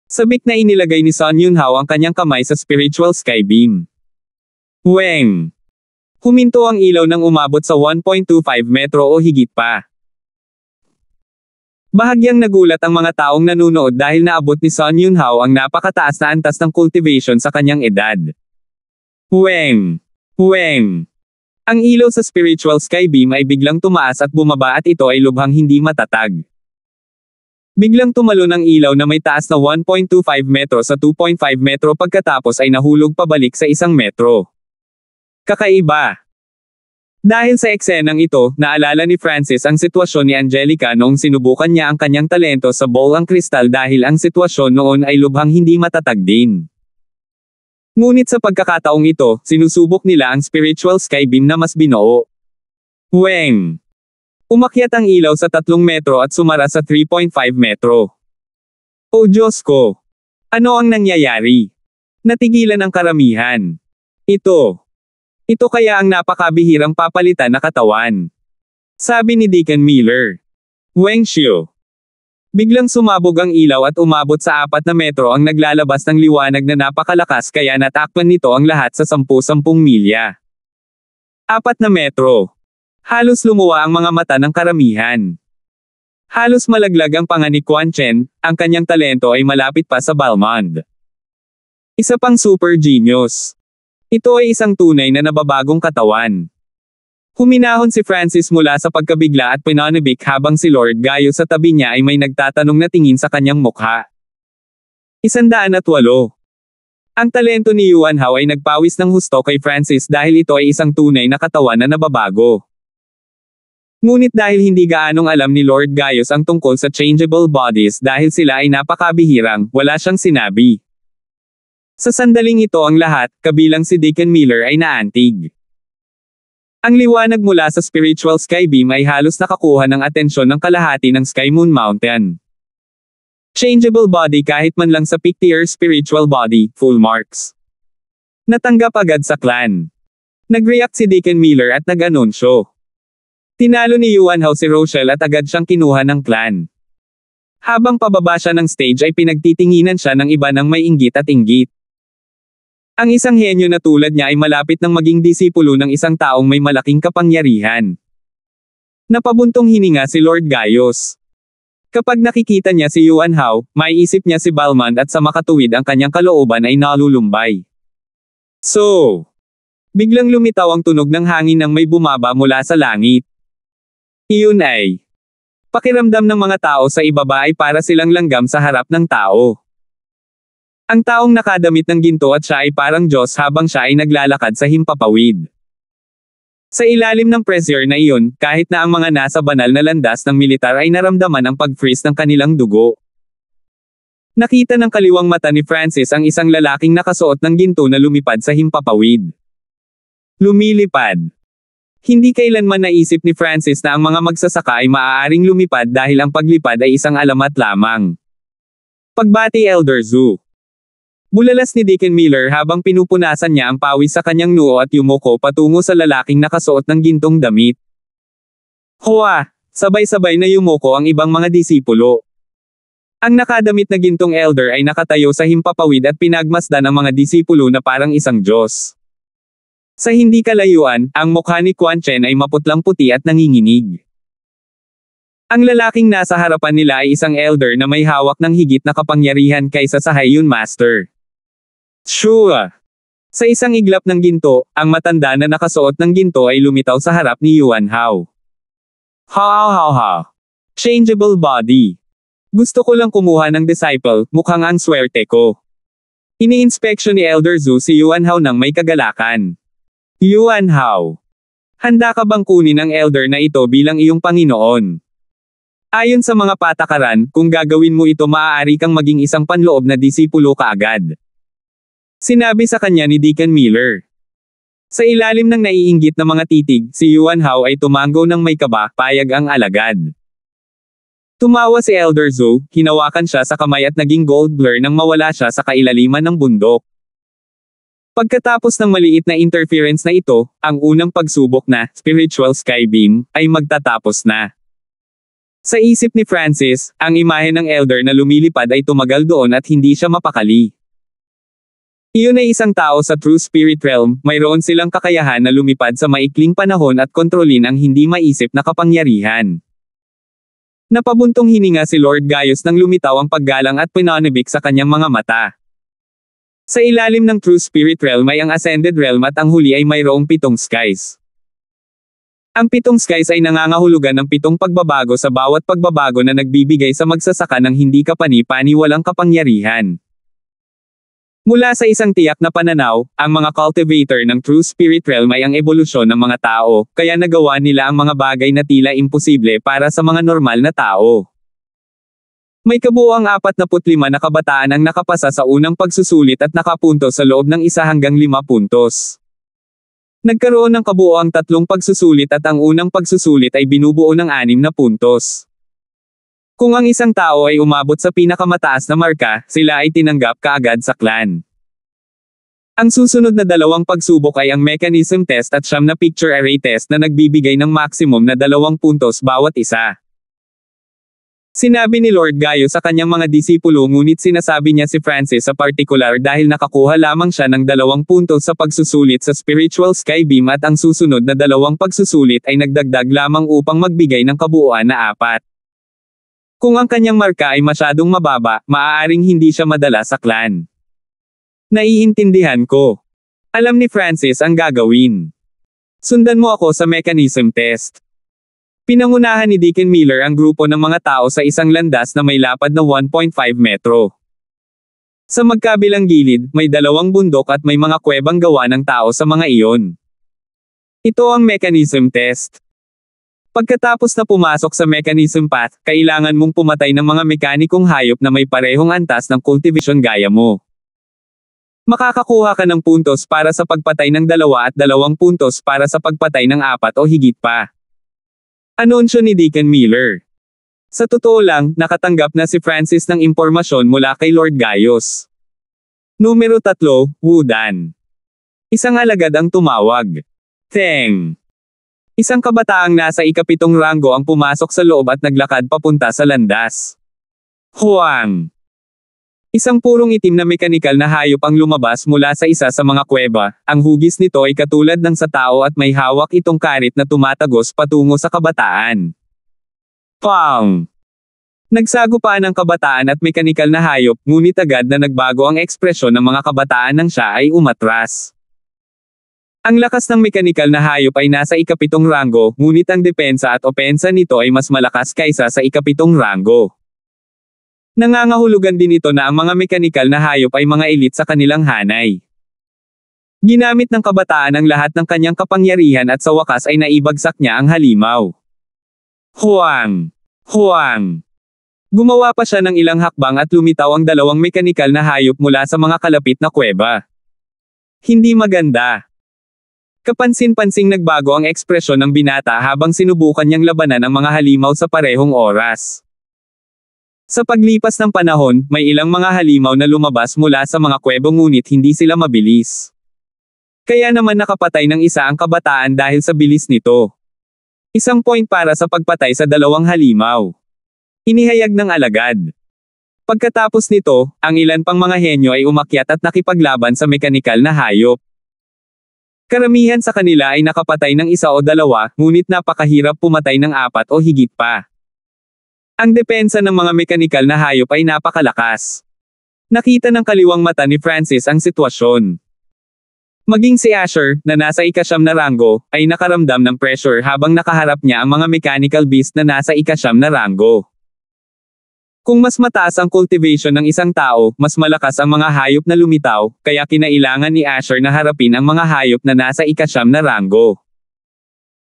Sabik na inilagay ni Sun Yunhao ang kanyang kamay sa spiritual skybeam. Weng! Huminto ang ilaw nang umabot sa 1.25 metro o higit pa. Bahagyang nagulat ang mga taong nanunood dahil naabot ni Sun Yunhao ang napakataas na antas ng cultivation sa kanyang edad. Weng! Weng! Ang ilaw sa spiritual skybeam ay biglang tumaas at bumaba at ito ay lubhang hindi matatag. Biglang tumalo ng ilaw na may taas na 1.25 metro sa 2.5 metro pagkatapos ay nahulog pabalik sa 1 metro. Kakaiba! Dahil sa eksenang ito, naalala ni Francis ang sitwasyon ni Angelica noong sinubukan niya ang kanyang talento sa bolang kristal dahil ang sitwasyon noon ay lubhang hindi matatag din. Ngunit sa pagkakataong ito, sinusubok nila ang spiritual skybeam na mas binuo. Weng! Umakyat ang ilaw sa 3 metro at sumara sa 3.5 metro. O Diyos ko! Ano ang nangyayari? Natigilan ang karamihan. Ito kaya ang napakabihirang papalitan na katawan. Sabi ni Deacon Miller. Weng Xiu. Biglang sumabog ang ilaw at umabot sa 4 na metro ang naglalabas ng liwanag na napakalakas kaya natakpan nito ang lahat sa 10 milya. 4 na metro. Halos lumuwa ang mga mata ng karamihan. Halos malaglag ang panga ni Quan Chen, ang kanyang talento ay malapit pa sa Balmond. Isa pang super genius. Ito ay isang tunay na nababagong katawan. Huminahon si Francis mula sa pagkabigla at pinanibik habang si Lord Gayo sa tabi niya ay may nagtatanong na tingin sa kanyang mukha. 108. Ang talento ni Yuan Hao ay nagpawis ng husto kay Francis dahil ito ay isang tunay na katawan na nababago. Ngunit dahil hindi gaanong alam ni Lord Gaius ang tungkol sa changeable bodies dahil sila ay napakabihirang, wala siyang sinabi. Sa sandaling ito ang lahat, kabilang si Deacon Miller ay naantig. Ang liwanag mula sa spiritual skybeam ay halos nakakuha ng atensyon ng kalahati ng Sky Moon Mountain. Changeable body kahit man lang sa peak-tier spiritual body, full marks. Natanggap agad sa clan. Nag-react si Deacon Miller at nag-anunsyo. Tinalo ni Yuan Hao si Rochelle at agad siyang kinuha ng clan. Habang pababa siya ng stage ay pinagtitinginan siya ng iba ng may inggit at inggit. Ang isang henyo na tulad niya ay malapit ng maging disipulo ng isang taong may malaking kapangyarihan. Napabuntong hininga si Lord Gaius. Kapag nakikita niya si Yuan Hao, maiisip niya si Balmond at sa makatuwid ang kanyang kalooban ay nalulumbay. So, biglang lumitaw ang tunog ng hangin nang may bumaba mula sa langit. Iyon ay pakiramdam ng mga tao sa ibaba ay para silang langgam sa harap ng tao. Ang taong nakadamit ng ginto at siya ay parang Diyos habang siya ay naglalakad sa himpapawid. Sa ilalim ng pressure na iyon, kahit na ang mga nasa banal na landas ng militar ay naramdaman ang pag-freeze ng kanilang dugo. Nakita ng kaliwang mata ni Francis ang isang lalaking nakasuot ng ginto na lumipad sa himpapawid. Lumilipad. Hindi kailanman naisip ni Francis na ang mga magsasaka ay maaaring lumipad dahil ang paglipad ay isang alamat lamang. Pagbati Elder Zhu. Bulalas ni Deacon Miller habang pinupunasan niya ang pawis sa kanyang noo at yumuko patungo sa lalaking nakasuot ng gintong damit. Hoa! Sabay-sabay na yumuko ang ibang mga disipulo. Ang nakadamit na gintong elder ay nakatayo sa himpapawid at pinagmasdan ang mga disipulo na parang isang Diyos. Sa hindi kalayuan, ang mukha ni Quan Chen ay maputlang puti at nanginginig. Ang lalaking nasa harapan nila ay isang elder na may hawak ng higit na kapangyarihan kaysa sa Haiyun Master. Shua! Sa isang iglap ng ginto, ang matanda na nakasuot ng ginto ay lumitaw sa harap ni Yuan Hao. Ha. Changeable body. Gusto ko lang kumuha ng disciple, mukhang ang swerte ko. Ini-inspeksyon ni Elder Zhu si Yuan Hao nang may kagalakan. Yuan Hao. Handa ka bang kunin ang elder na ito bilang iyong Panginoon? Ayon sa mga patakaran, kung gagawin mo ito maaari kang maging isang panloob na disipulo kaagad. Sinabi sa kanya ni Deacon Miller. Sa ilalim ng naiinggit na mga titig, si Yuan Hao ay tumango ng may kaba, payag ang alagad. Tumawa si Elder Zhu, hinawakan siya sa kamay at naging gold blur nang mawala siya sa kailaliman ng bundok. Pagkatapos ng maliit na interference na ito, ang unang pagsubok na spiritual skybeam ay magtatapos na. Sa isip ni Francis, ang imahe ng elder na lumilipad ay tumagal doon at hindi siya mapakali. Iyon ay isang tao sa true spirit realm, mayroon silang kakayahan na lumipad sa maikling panahon at kontrolin ang hindi maisip na kapangyarihan. Napabuntong hininga si Lord Gaius nang lumitaw ang paggalang at pinanibik sa kanyang mga mata. Sa ilalim ng True Spirit Realm ay ang Ascended Realm at ang huli ay mayroong 7 skies. Ang 7 skies ay nangangahulugan ng 7 pagbabago sa bawat pagbabago na nagbibigay sa magsasaka ng hindi kapani-pani walang kapangyarihan. Mula sa isang tiyak na pananaw, ang mga cultivator ng True Spirit Realm ay ang ebolusyon ng mga tao, kaya nagawa nila ang mga bagay na tila imposible para sa mga normal na tao. May kabuuang 45 na kabataan ang nakapasa sa unang pagsusulit at nakapunto sa loob ng 1 hanggang 5 puntos. Nagkaroon ng kabuuang 3 pagsusulit at ang unang pagsusulit ay binubuo ng 6 na puntos. Kung ang isang tao ay umabot sa pinakamataas na marka, sila ay tinanggap kaagad sa clan. Ang susunod na 2 pagsubok ay ang mechanism test at 9 na picture array test na nagbibigay ng maximum na 2 puntos bawat isa. Sinabi ni Lord Gayo sa kanyang mga disipulo ngunit sinasabi niya si Francis sa partikular dahil nakakuha lamang siya ng 2 puntos sa pagsusulit sa spiritual skybeam at ang susunod na 2 pagsusulit ay nagdagdag lamang upang magbigay ng kabuuan na 4. Kung ang kanyang marka ay masyadong mababa, maaaring hindi siya madala sa clan. Naiintindihan ko. Alam ni Francis ang gagawin. Sundan mo ako sa mechanism test. Pinangunahan ni Deacon Miller ang grupo ng mga tao sa isang landas na may lapad na 1.5 metro. Sa magkabilang gilid, may 2 bundok at may mga kuwebang gawa ng tao sa mga iyon. Ito ang mechanism test. Pagkatapos na pumasok sa mechanism path, kailangan mong pumatay ng mga mekanikong hayop na may parehong antas ng cultivation gaya mo. Makakakuha ka ng puntos para sa pagpatay ng 2 at 2 puntos para sa pagpatay ng 4 o higit pa. Anunsyo ni Deacon Miller. Sa totoo lang, nakatanggap na si Francis ng impormasyon mula kay Lord Gaius. Numero 3, Wudan. Isang alagad ang tumawag. Teng. Isang kabataang nasa ika-7 ranggo ang pumasok sa loob at naglakad papunta sa landas. Huang. Isang purong itim na mekanikal na hayop ang lumabas mula sa isa sa mga kuweba. Ang hugis nito ay katulad ng sa tao at may hawak itong karit na tumatagos patungo sa kabataan. Pang! Nagsagupaan ang kabataan at mekanikal na hayop, ngunit agad na nagbago ang ekspresyon ng mga kabataan nang siya ay umatras. Ang lakas ng mekanikal na hayop ay nasa ika-7 ranggo, ngunit ang depensa at opensa nito ay mas malakas kaysa sa ika-7 ranggo. Nangangahulugan din ito na ang mga mekanikal na hayop ay mga elite sa kanilang hanay. Ginamit ng kabataan ang lahat ng kanyang kapangyarihan at sa wakas ay naibagsak niya ang halimaw. Huang! Huang! Gumawa pa siya ng ilang hakbang at lumitaw ang 2 mekanikal na hayop mula sa mga kalapit na kuweba. Hindi maganda. Kapansin-pansing nagbago ang ekspresyon ng binata habang sinubukan niyang labanan ang mga halimaw sa parehong oras. Sa paglipas ng panahon, may ilang mga halimaw na lumabas mula sa mga kuwebo ngunit hindi sila mabilis. Kaya naman nakapatay ng isa ang kabataan dahil sa bilis nito. Isang point para sa pagpatay sa 2 halimaw. Inihayag ng alagad. Pagkatapos nito, ang ilan pang mga henyo ay umakyat at nakipaglaban sa mekanikal na hayop. Karamihan sa kanila ay nakapatay ng 1 o 2, ngunit napakahirap pumatay ng 4 o higit pa. Ang depensa ng mga mekanikal na hayop ay napakalakas. Nakita ng kaliwang mata ni Francis ang sitwasyon. Maging si Asher, na nasa ika-9 na ranggo, ay nakaramdam ng pressure habang nakaharap niya ang mga mechanical beast na nasa ika-9 na ranggo. Kung mas mataas ang cultivation ng isang tao, mas malakas ang mga hayop na lumitaw, kaya kinailangan ni Asher na harapin ang mga hayop na nasa ika-9 na ranggo.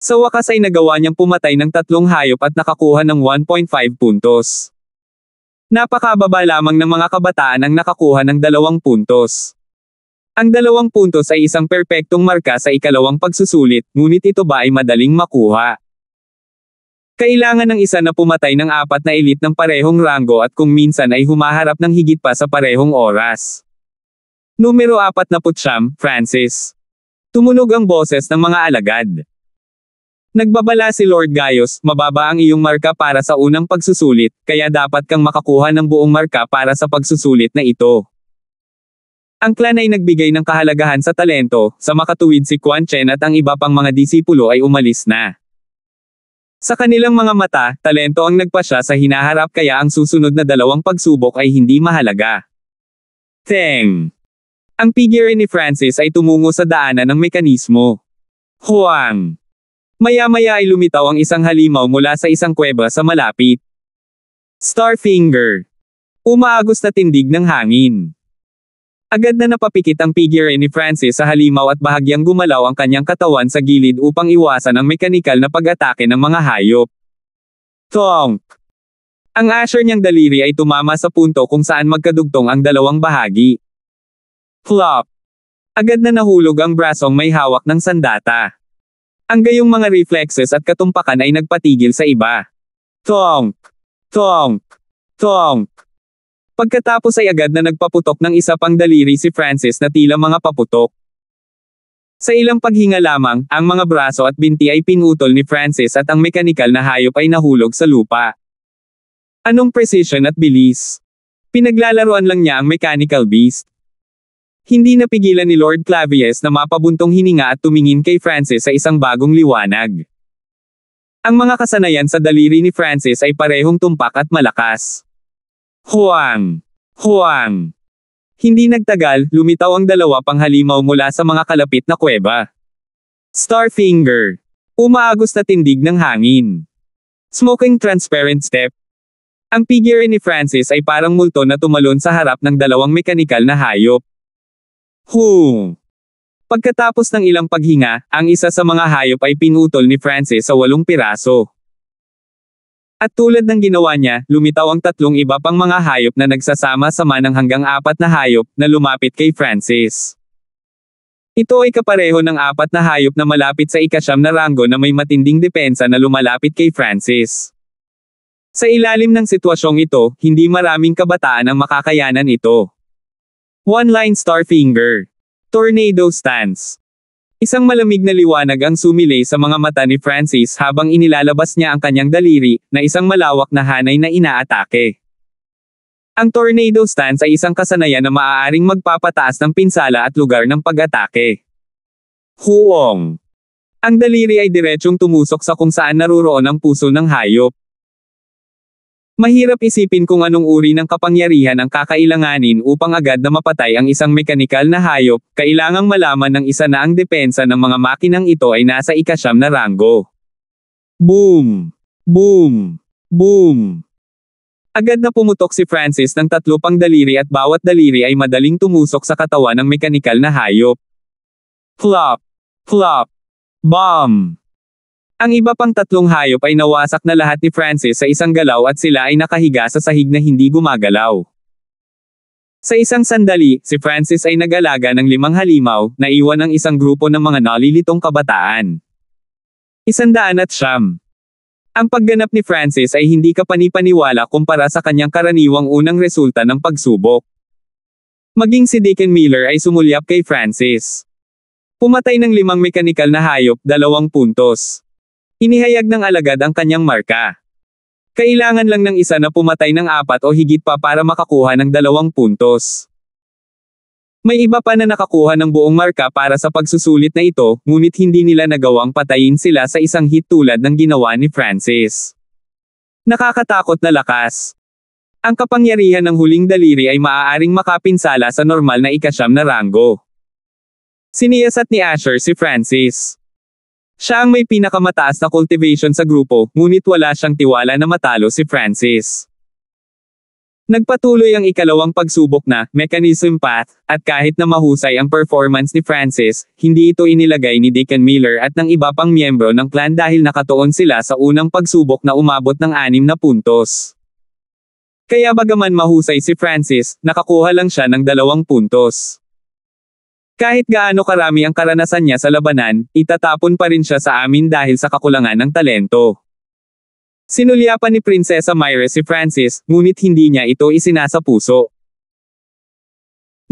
Sa wakas ay nagawa niyang pumatay ng 3 hayop at nakakuha ng 1.5 puntos. Napakababa lamang ng mga kabataan ang nakakuha ng 2 puntos. Ang 2 puntos ay isang perpektong marka sa ika-2 pagsusulit, ngunit ito ba ay madaling makuha? Kailangan ng isa na pumatay ng 4 na elite ng parehong ranggo at kung minsan ay humaharap ng higit pa sa parehong oras. Numero 49, Francis. Tumunog ang boses ng mga alagad. Nagbabala si Lord Gaius, mababa ang iyong marka para sa unang pagsusulit, kaya dapat kang makakuha ng buong marka para sa pagsusulit na ito. Ang clan ay nagbigay ng kahalagahan sa talento, sa makatuwid si Quan Chen at ang iba pang mga disipulo ay umalis na. Sa kanilang mga mata, talento ang nagpasya sa hinaharap kaya ang susunod na 2 pagsubok ay hindi mahalaga. Teng! Ang figure ni Francis ay tumungo sa daanan ng mekanismo. Huang! Maya-maya ay lumitaw ang isang halimaw mula sa isang kuweba sa malapit. Starfinger. Umaagos na tindig ng hangin. Agad na napapikit ang figure ni Francis sa halimaw at bahagyang gumalaw ang kanyang katawan sa gilid upang iwasan ang mekanikal na pag-atake ng mga hayop. Tonk! Ang Asher niyang daliri ay tumama sa punto kung saan magkadugtong ang 2 bahagi. Flop! Agad na nahulog ang brasong may hawak ng sandata. Ang gayong mga reflexes at katumpakan ay nagpatigil sa iba. Tonk! Tonk! Tonk! Pagkatapos ay agad na nagpaputok ng isa pang daliri si Francis na tila mga paputok. Sa ilang paghinga lamang, ang mga braso at binti ay pinutol ni Francis at ang mekanikal na hayop ay nahulog sa lupa. Anong precision at bilis? Pinaglalaruan lang niya ang mechanical beast. Hindi napigilan ni Lord Clavius na mapabuntong hininga at tumingin kay Francis sa isang bagong liwanag. Ang mga kasanayan sa daliri ni Francis ay parehong tumpak at malakas. Huwang! Huwang! Hindi nagtagal, lumitaw ang dalawa pang halimaw mula sa mga kalapit na kuweba. Starfinger! Umaagos na tindig ng hangin. Smoking transparent step. Ang figure ni Francis ay parang multo na tumalon sa harap ng dalawang mekanikal na hayop. Pagkatapos ng ilang paghinga, ang isa sa mga hayop ay pinutol ni Francis sa 8 piraso. At tulad ng ginawa niya, lumitaw ang 3 iba pang mga hayop na nagsasama-sama ng hanggang 4 na hayop na lumapit kay Francis. Ito ay kapareho ng 4 na hayop na malapit sa ika-9 na ranggo na may matinding depensa na lumalapit kay Francis. Sa ilalim ng sitwasyong ito, hindi maraming kabataan ang makakayanan ito. One-line Starfinger. Tornado Stance. Isang malamig na liwanag ang sumilay sa mga mata ni Francis habang inilalabas niya ang kanyang daliri, na isang malawak na hanay na inaatake. Ang Tornado Stance ay isang kasanayan na maaaring magpapataas ng pinsala at lugar ng pag-atake. Huwong. Ang daliri ay diretsyong tumusok sa kung saan naruroon ang puso ng hayop. Mahirap isipin kung anong uri ng kapangyarihan ang kakailanganin upang agad na mapatay ang isang mekanikal na hayop, kailangang malaman ng isa na ang depensa ng mga makinang ito ay nasa ika-9 na ranggo. Boom! Boom! Boom! Agad na pumutok si Francis ng 3 pang daliri at bawat daliri ay madaling tumusok sa katawan ng mekanikal na hayop. Flop! Flop! Bomb! Ang iba pang 3 hayop ay nawasak na lahat ni Francis sa isang galaw at sila ay nakahiga sa sahig na hindi gumagalaw. Sa isang sandali, si Francis ay nag-alaga ng 5 halimaw, na iwan ng isang grupo ng mga nalilitong kabataan. 109. Ang pagganap ni Francis ay hindi kapani-paniwala kumpara sa kanyang karaniwang unang resulta ng pagsubok. Maging si Deacon Miller ay sumulyap kay Francis. Pumatay ng 5 mekanikal na hayop, 2 puntos. Inihayag ng alagad ang kanyang marka. Kailangan lang ng isa na pumatay ng 4 o higit pa para makakuha ng 2 puntos. May iba pa na nakakuha ng buong marka para sa pagsusulit na ito, ngunit hindi nila nagawang patayin sila sa isang hit tulad ng ginawa ni Francis. Nakakatakot na lakas. Ang kapangyarihan ng huling daliri ay maaaring makapinsala sa normal na ika-9 na ranggo. Siniyasat ni Asher si Francis. Siya ang may pinakamataas na cultivation sa grupo, ngunit wala siyang tiwala na matalo si Francis. Nagpatuloy ang ikalawang pagsubok na, Mechanism Path, at kahit na mahusay ang performance ni Francis, hindi ito inilagay ni Deacon Miller at ng iba pang miyembro ng clan dahil nakatuon sila sa unang pagsubok na umabot ng 6 na puntos. Kaya bagaman mahusay si Francis, nakakuha lang siya ng 2 puntos. Kahit gaano karami ang karanasan niya sa labanan, itatapon pa rin siya sa amin dahil sa kakulangan ng talento. Sinulyapan ni Prinsesa Myra si Francis, ngunit hindi niya ito isinasa puso.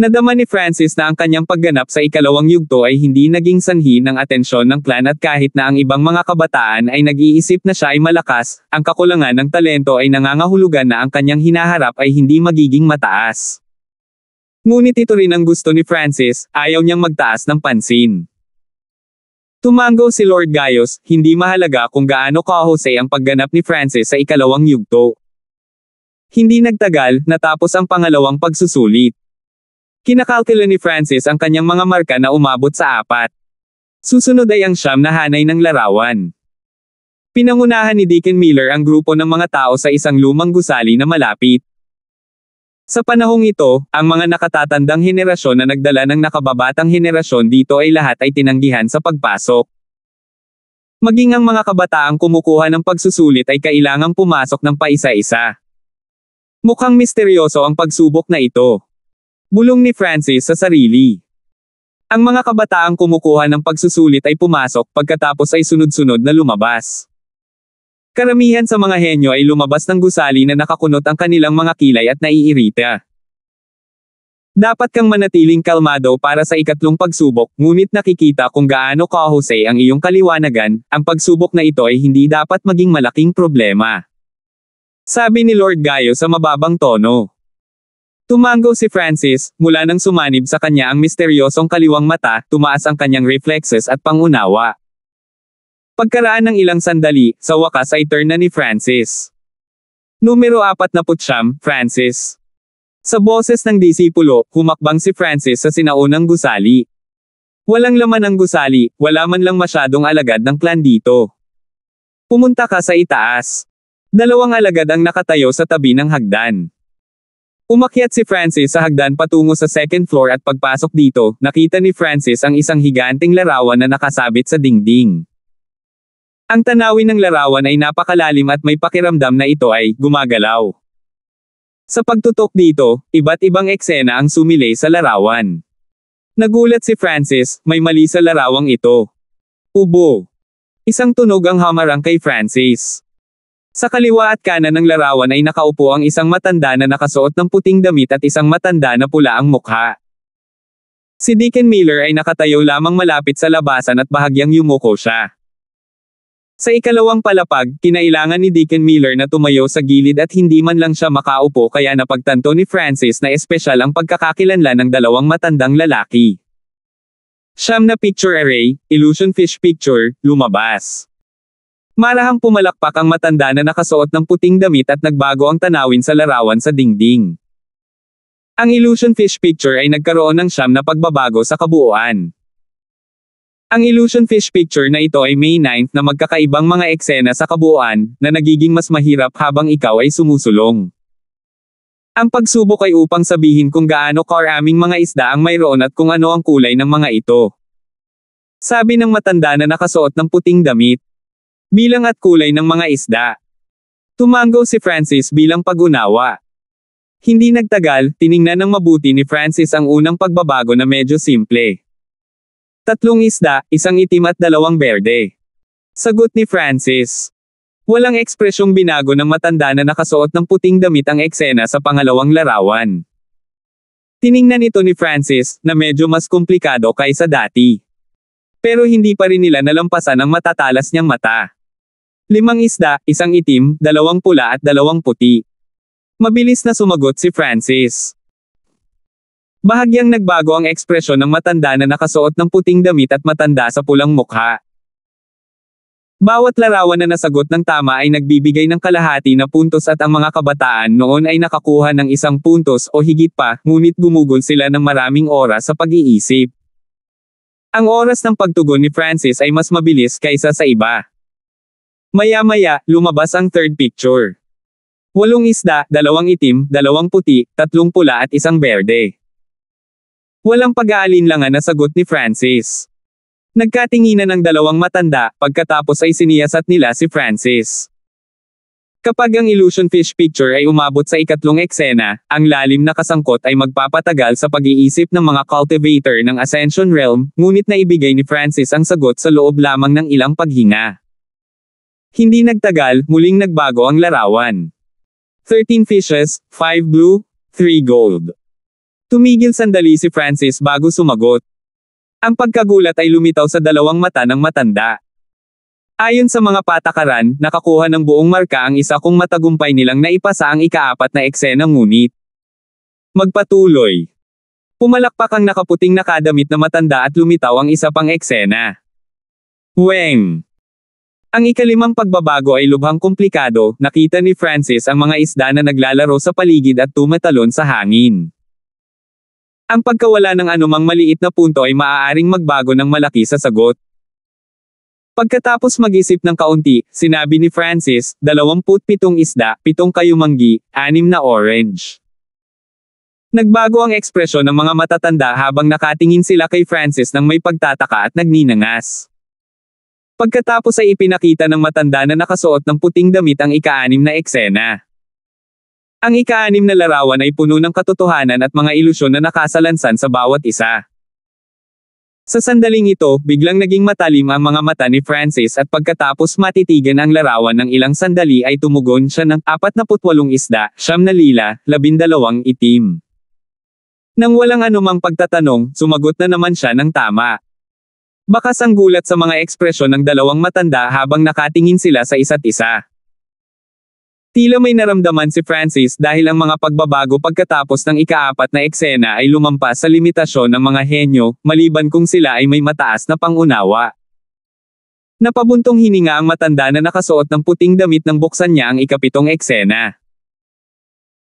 Nadama ni Francis na ang kanyang pagganap sa ikalawang yugto ay hindi naging sanhi ng atensyon ng clan at kahit na ang ibang mga kabataan ay nag-iisip na siya ay malakas, ang kakulangan ng talento ay nangangahulugan na ang kanyang hinaharap ay hindi magiging mataas. Ngunit ito rin ang gusto ni Francis, ayaw niyang magtaas ng pansin. Tumango si Lord Gaius, hindi mahalaga kung gaano kahusay ang pagganap ni Francis sa ikalawang yugto. Hindi nagtagal, natapos ang pangalawang pagsusulit. Kinakalkula ni Francis ang kanyang mga marka na umabot sa 4. Susunod ay ang 9 na hanay ng larawan. Pinangunahan ni Deacon Miller ang grupo ng mga tao sa isang lumang gusali na malapit. Sa panahong ito, ang mga nakatatandang henerasyon na nagdala ng nakababatang henerasyon dito ay lahat ay tinanggihan sa pagpasok. Maging ang mga kabataang kumukuha ng pagsusulit ay kailangang pumasok ng paisa-isa. Mukhang misteryoso ang pagsubok na ito. Bulong ni Francis sa sarili. Ang mga kabataang kumukuha ng pagsusulit ay pumasok pagkatapos ay sunod-sunod na lumabas. Karamihan sa mga henyo ay lumabas ng gusali na nakakunot ang kanilang mga kilay at naiirita. Dapat kang manatiling kalmado para sa ikatlong pagsubok, ngunit nakikita kung gaano kahusay ang iyong kaliwanagan, ang pagsubok na ito ay hindi dapat maging malaking problema. Sabi ni Lord Gayo sa mababang tono. Tumango si Francis, mula nang sumanib sa kanya ang misteryosong kaliwang mata, tumaas ang kanyang reflexes at pangunawa. Pagkaraan ng ilang sandali, sa wakas ay turn na ni Francis. Numero 49, Francis. Sa boses ng disipulo, humakbang si Francis sa sinaunang gusali. Walang laman ang gusali, wala man lang masyadong alagad ng klan dito. Pumunta ka sa itaas. 2 alagad ang nakatayo sa tabi ng hagdan. Umakyat si Francis sa hagdan patungo sa second floor at pagpasok dito, nakita ni Francis ang isang higanting larawan na nakasabit sa dingding. Ang tanawin ng larawan ay napakalalim at may pakiramdam na ito ay gumagalaw. Sa pagtutok dito, iba't ibang eksena ang sumilay sa larawan. Nagulat si Francis, may mali sa larawang ito. Ubo. Isang tunog ang hamarang kay Francis. Sa kaliwa at kanan ng larawan ay nakaupo ang isang matanda na nakasuot ng puting damit at isang matanda na pula ang mukha. Si Deacon Miller ay nakatayo lamang malapit sa labasan at bahagyang yumuko siya. Sa ikalawang palapag, kinailangan ni Deacon Miller na tumayo sa gilid at hindi man lang siya makaupo kaya napagtanto ni Francis na espesyal ang pagkakakilanlan ng 2 matandang lalaki. Siyam na picture array, illusion fish picture, lumabas. Marahang pumalakpak ang matanda na nakasuot ng puting damit at nagbago ang tanawin sa larawan sa dingding. Ang illusion fish picture ay nagkaroon ng 9 na pagbabago sa kabuuan. Ang illusion fish picture na ito ay May 9 na magkakaibang mga eksena sa kabuuan, na nagiging mas mahirap habang ikaw ay sumusulong. Ang pagsubok ay upang sabihin kung gaano karaming mga isda ang mayroon at kung ano ang kulay ng mga ito. Sabi ng matanda na nakasuot ng puting damit. Bilang at kulay ng mga isda. Tumango si Francis bilang pag-unawa. Hindi nagtagal, tiningnan ng mabuti ni Francis ang unang pagbabago na medyo simple. 3 isda, 1 itim at 2 berde. Sagot ni Francis. Walang ekspresyong binago ng matanda na nakasuot ng puting damit ang eksena sa pangalawang larawan. Tiningnan ito ni Francis, na medyo mas komplikado kaysa dati. Pero hindi pa rin nila nalampasan ang matatalas niyang mata. 5 isda, 1 itim, 2 pula at 2 puti. Mabilis na sumagot si Francis. Bahagyang nagbago ang ekspresyon ng matanda na nakasuot ng puting damit at matanda sa pulang mukha. Bawat larawan na nasagot ng tama ay nagbibigay ng kalahati na puntos at ang mga kabataan noon ay nakakuha ng 1 puntos o higit pa, ngunit gumugol sila ng maraming oras sa pag-iisip. Ang oras ng pagtugon ni Francis ay mas mabilis kaysa sa iba. Maya-maya, lumabas ang third picture. 8 isda, 2 itim, 2 puti, 3 pula at 1 berde. Walang pag-aalinlangan na sagot ni Francis. Nagkatinginan ng 2 matanda, pagkatapos ay siniyasat nila si Francis. Kapag ang illusion fish picture ay umabot sa ikatlong eksena, ang lalim na kasangkot ay magpapatagal sa pag-iisip ng mga cultivator ng Ascension Realm, ngunit naibigay ni Francis ang sagot sa loob lamang ng ilang paghinga. Hindi nagtagal, muling nagbago ang larawan. 13 fishes, 5 blue, 3 gold. Tumigil sandali si Francis bago sumagot. Ang pagkagulat ay lumitaw sa 2 mata ng matanda. Ayon sa mga patakaran, nakakuha ng buong marka ang isa kung matagumpay nilang naipasa ang ika-4 na eksena ngunit. Magpatuloy. Pumalakpak ang nakaputing nakadamit na matanda at lumitaw ang isa pang eksena. Weng. Ang ika-5 pagbabago ay lubhang komplikado, nakita ni Francis ang mga isda na naglalaro sa paligid at tumatalon sa hangin. Ang pagkawala ng anumang maliit na punto ay maaaring magbago ng malaki sa sagot. Pagkatapos mag-isip ng kaunti, sinabi ni Francis, 27 isda, 7 kayumanggi, 6 na orange. Nagbago ang ekspresyon ng mga matatanda habang nakatingin sila kay Francis nang may pagtataka at nagninangas. Pagkatapos ay ipinakita ng matanda na nakasuot ng puting damit ang ika-6 na eksena. Ang ika-6 na larawan ay puno ng katotohanan at mga ilusyon na nakasalansan sa bawat isa. Sa sandaling ito, biglang naging matalim ang mga mata ni Francis at pagkatapos matitigan ang larawan ng ilang sandali ay tumugon siya ng 48 isda, 9 na lila, 12 itim. Nang walang anumang pagtatanong, sumagot na naman siya ng tama. Bakas ang gulat sa mga ekspresyon ng 2 matanda habang nakatingin sila sa isa't isa. Tila may naramdaman si Francis dahil ang mga pagbabago pagkatapos ng ika-4 na eksena ay lumampas sa limitasyon ng mga henyo, maliban kung sila ay may mataas na pangunawa. Napabuntong hininga ang matanda na nakasuot ng puting damit nang buksan niya ang ika-7 eksena.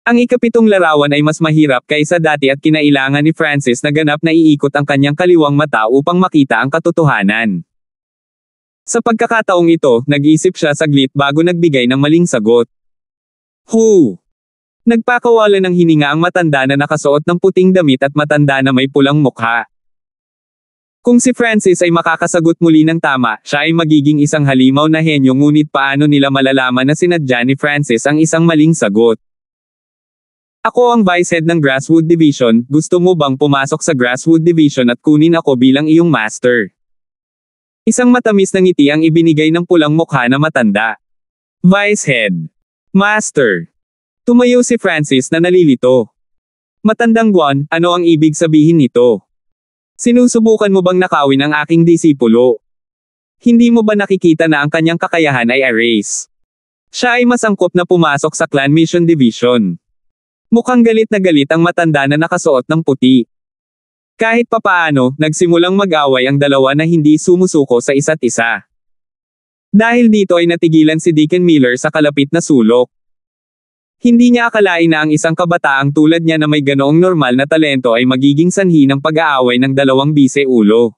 Ang ika-7 larawan ay mas mahirap kaysa dati at kinailangan ni Francis na ganap na iikot ang kanyang kaliwang mata upang makita ang katotohanan. Sa pagkakataong ito, nag-isip siya saglit bago nagbigay ng maling sagot. Nagpakawala ng hininga ang matanda na nakasuot ng puting damit at matanda na may pulang mukha. Kung si Francis ay makakasagot muli ng tama, siya ay magiging isang halimaw na henyo, ngunit paano nila malalaman na sinadya ni Francis ang isang maling sagot? Ako ang Vice Head ng Grasswood Division, gusto mo bang pumasok sa Grasswood Division at kunin ako bilang iyong master? Isang matamis na ngiti ang ibinigay ng pulang mukha na matanda. Vice Head. Master. Tumayo si Francis na nalilito. Matandang Guan, ano ang ibig sabihin nito? Sinusubukan mo bang nakawin ang aking disipulo? Hindi mo ba nakikita na ang kanyang kakayahan ay erase? Siya ay masangkop na pumasok sa Clan Mission Division. Mukhang galit na galit ang matanda na nakasuot ng puti. Kahit papaano, nagsimulang mag-away ang dalawa na hindi sumusuko sa isa't isa. Dahil dito ay natigilan si Deacon Miller sa kalapit na sulok. Hindi niya akalain na ang isang kabataang tulad niya na may ganoong normal na talento ay magiging sanhi ng pag-aaway ng dalawang bise-ulo.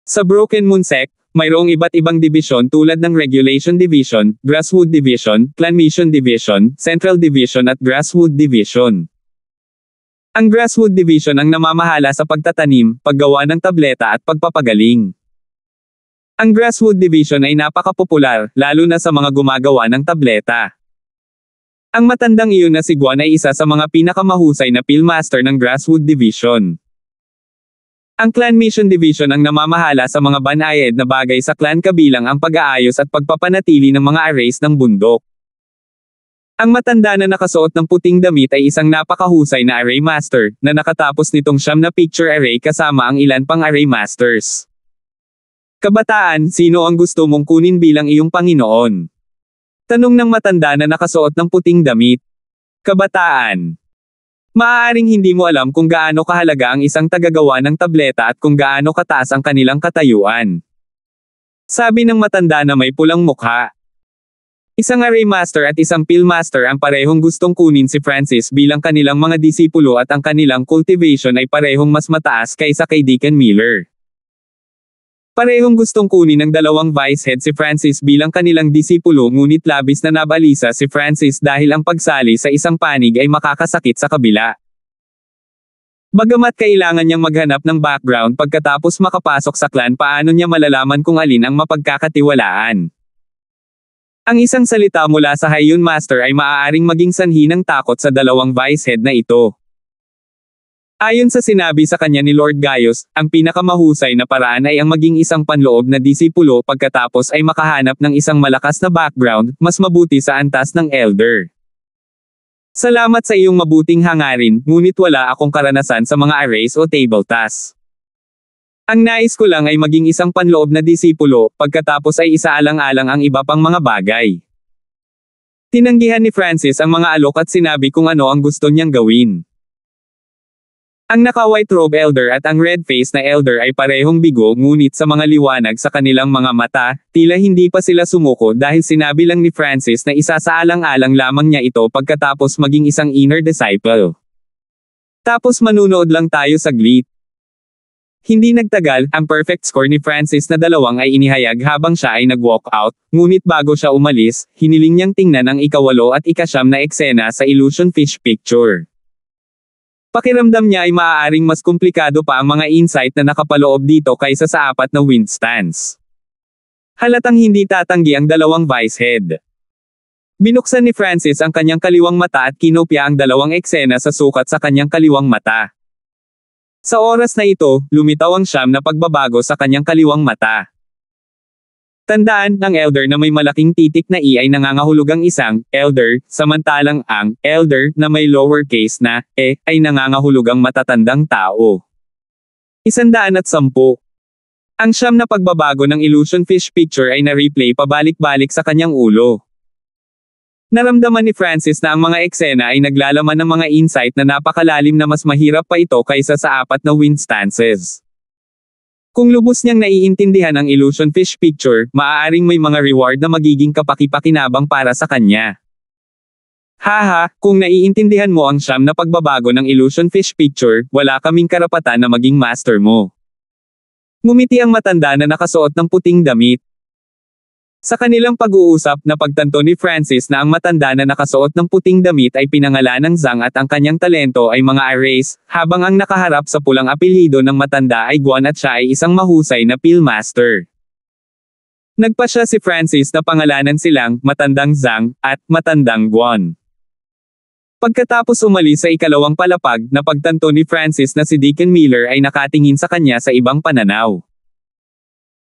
Sa Broken Moon Sect, mayroong iba't ibang dibisyon tulad ng Regulation Division, Grasswood Division, Clan Mission Division, Central Division at Grasswood Division. Ang Grasswood Division ang namamahala sa pagtatanim, paggawa ng tableta at pagpapagaling. Ang Grasswood Division ay napakapopular, lalo na sa mga gumagawa ng tableta. Ang matandang iyon na si Guan ay isa sa mga pinakamahusay na Pillmaster ng Grasswood Division. Ang Clan Mission Division ang namamahala sa mga banayad na bagay sa clan, kabilang ang pag-aayos at pagpapanatili ng mga arrays ng bundok. Ang matanda na nakasuot ng puting damit ay isang napakahusay na array master, na nakatapos nitong 9 na picture array kasama ang ilan pang array masters. Kabataan, sino ang gusto mong kunin bilang iyong Panginoon? Tanong ng matanda na nakasuot ng puting damit. Kabataan. Maaaring hindi mo alam kung gaano kahalaga ang isang tagagawa ng tableta at kung gaano kataas ang kanilang katayuan. Sabi ng matanda na may pulang mukha. Isang array master at isang pillmaster ang parehong gustong kunin si Francis bilang kanilang mga disipulo at ang kanilang cultivation ay parehong mas mataas kaysa kay Deacon Miller. Parehong gustong kunin ng dalawang vice head si Francis bilang kanilang disipulo, ngunit labis na nabalisa si Francis dahil ang pagsali sa isang panig ay makakasakit sa kabila. Bagamat kailangan niyang maghanap ng background pagkatapos makapasok sa clan, paano niya malalaman kung alin ang mapagkakatiwalaan? Ang isang salita mula sa Hyun Master ay maaaring maging sanhi ng takot sa dalawang vice head na ito. Ayon sa sinabi sa kanya ni Lord Gaius, ang pinakamahusay na paraan ay ang maging isang panloob na disipulo pagkatapos ay makahanap ng isang malakas na background, mas mabuti sa antas ng elder. Salamat sa iyong mabuting hangarin, ngunit wala akong karanasan sa mga arrays o table tasks. Ang nais ko lang ay maging isang panloob na disipulo, pagkatapos ay isaalang-alang ang iba pang mga bagay. Tinanggihan ni Francis ang mga alok at sinabi kung ano ang gusto niyang gawin. Ang naka-white robe elder at ang red-face na elder ay parehong bigo, ngunit sa mga liwanag sa kanilang mga mata, tila hindi pa sila sumuko dahil sinabi lang ni Francis na isasaalang-alang lamang niya ito pagkatapos maging isang inner disciple. Tapos manunood lang tayo saglit. Hindi nagtagal, ang perfect score ni Francis na 2 ay inihayag habang siya ay nag-walk out, ngunit bago siya umalis, hiniling niyang tingnan ang ika-8 at ika-9 na eksena sa Illusion Fish Picture. Pakiramdam niya ay maaaring mas komplikado pa ang mga insight na nakapaloob dito kaysa sa 4 na wind stands. Halatang hindi tatanggi ang dalawang vice head. Binuksan ni Francis ang kanyang kaliwang mata at kinopya ang 2 eksena sa sukat sa kanyang kaliwang mata. Sa oras na ito, lumitaw ang 9 na pagbabago sa kanyang kaliwang mata. Tandaan, ang elder na may malaking titik na E ay nangangahulugang isang elder, samantalang ang elder na may lowercase na e ay nangangahulugang matatandang tao. 110. Ang 9 na pagbabago ng Illusion Fish Picture ay na-replay pabalik-balik sa kanyang ulo. Naramdaman ni Francis na ang mga eksena ay naglalaman ng mga insight na napakalalim na mas mahirap pa ito kaysa sa 4 na wind stances. Kung lubos niyang naiintindihan ang illusion fish picture, maaaring may mga reward na magiging kapaki-pakinabang para sa kanya. Haha, kung naiintindihan mo ang siyam na pagbabago ng illusion fish picture, wala kaming karapatan na maging master mo. Ngumiti ang matanda na nakasuot ng puting damit. Sa kanilang pag-uusap, napagtanto ni Francis na ang matanda na nakasuot ng puting damit ay pinangalan ng Zhang at ang kanyang talento ay mga arrays, habang ang nakaharap sa pulang apelyido ng matanda ay Guan at siya ay isang mahusay na pill master. Nagpa siya si Francis na pangalanan silang Matandang Zhang at Matandang Guan. Pagkatapos umalis sa ikalawang palapag, napagtanto ni Francis na si Deacon Miller ay nakatingin sa kanya sa ibang pananaw.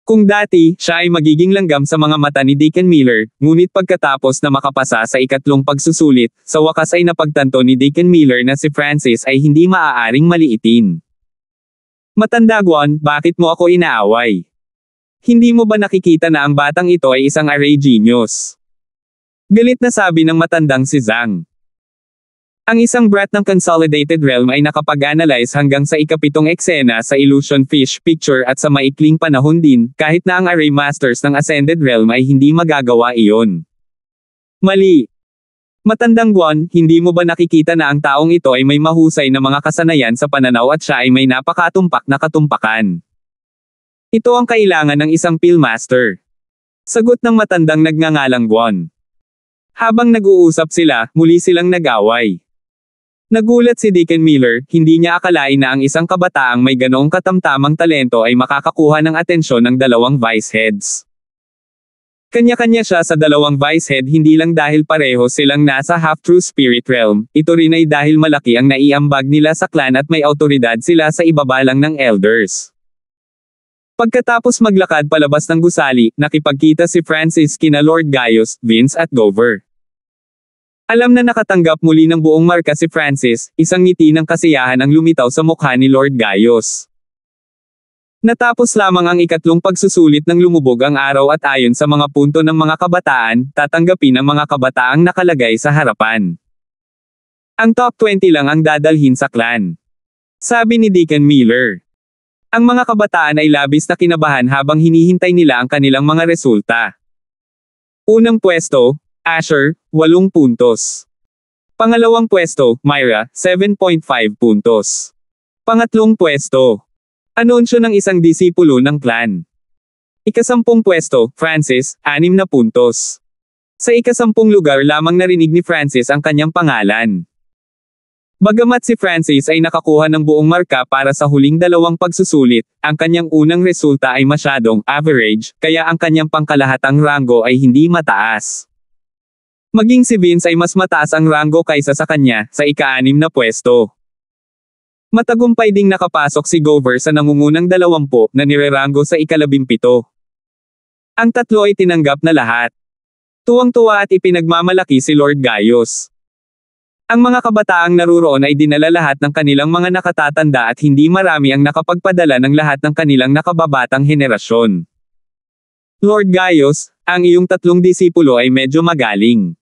Kung dati, siya ay magiging langgam sa mga mata ni Deacon Miller, ngunit pagkatapos na makapasa sa ikatlong pagsusulit, sa wakas ay napagtanto ni Deacon Miller na si Francis ay hindi maaaring maliitin. Matanda Guan, bakit mo ako inaaway? Hindi mo ba nakikita na ang batang ito ay isang array genius? Galit na sabi ng matandang si Zhang. Ang isang brat ng Consolidated Realm ay nakapag-analyze hanggang sa ikapitong eksena sa Illusion Fish Picture at sa maikling panahon din, kahit na ang Array Masters ng Ascended Realm ay hindi magagawa iyon. Mali. Matandang Guan, hindi mo ba nakikita na ang taong ito ay may mahusay na mga kasanayan sa pananaw at siya ay may napakatumpak na katumpakan? Ito ang kailangan ng isang Pill Master. Sagot ng matandang nagngangalang Guan. Habang nag-uusap sila, muli silang nag-away. Nagulat si Deacon Miller, hindi niya akalain na ang isang kabataang may ganoong katamtamang talento ay makakakuha ng atensyon ng dalawang vice heads. Kanya-kanya siya sa dalawang vice head hindi lang dahil pareho silang nasa half-true spirit realm, ito rin ay dahil malaki ang naiambag nila sa clan at may autoridad sila sa ibabalang ng elders. Pagkatapos maglakad palabas ng gusali, nakipagkita si Francis kina Lord Gaius, Vince at Gover. Alam na nakatanggap muli ng buong marka si Francis, isang ngiti ng kasiyahan ang lumitaw sa mukha ni Lord Gaius. Natapos lamang ang ikatlong pagsusulit ng lumubog ang araw at ayon sa mga punto ng mga kabataan, tatanggapin ang mga kabataang nakalagay sa harapan. Ang top 20 lang ang dadalhin sa clan. Sabi ni Deacon Miller. Ang mga kabataan ay labis na kinabahan habang hinihintay nila ang kanilang mga resulta. Unang pwesto, Asher, 8 puntos. Pangalawang pwesto, Myra, 7.5 puntos. Pangatlong pwesto, anunsyo ng isang disipulo ng clan. Ikasampung pwesto, Francis, 6 na puntos. Sa ikasampung lugar lamang narinig ni Francis ang kanyang pangalan. Bagamat si Francis ay nakakuha ng buong marka para sa huling dalawang pagsusulit, ang kanyang unang resulta ay masyadong average, kaya ang kanyang pangkalahatang ranggo ay hindi mataas. Maging si Vince ay mas mataas ang ranggo kaysa sa kanya, sa ika-6 na pwesto. Matagumpay ding nakapasok si Gover sa nangungunang 20 na nireranggo sa ika-17. Ang tatlo ay tinanggap na lahat. Tuwang-tuwa at ipinagmamalaki si Lord Gaius. Ang mga kabataang naruroon ay dinala lahat ng kanilang mga nakatatanda at hindi marami ang nakapagpadala ng lahat ng kanilang nakababatang henerasyon. Lord Gaius, ang iyong tatlong disipulo ay medyo magaling.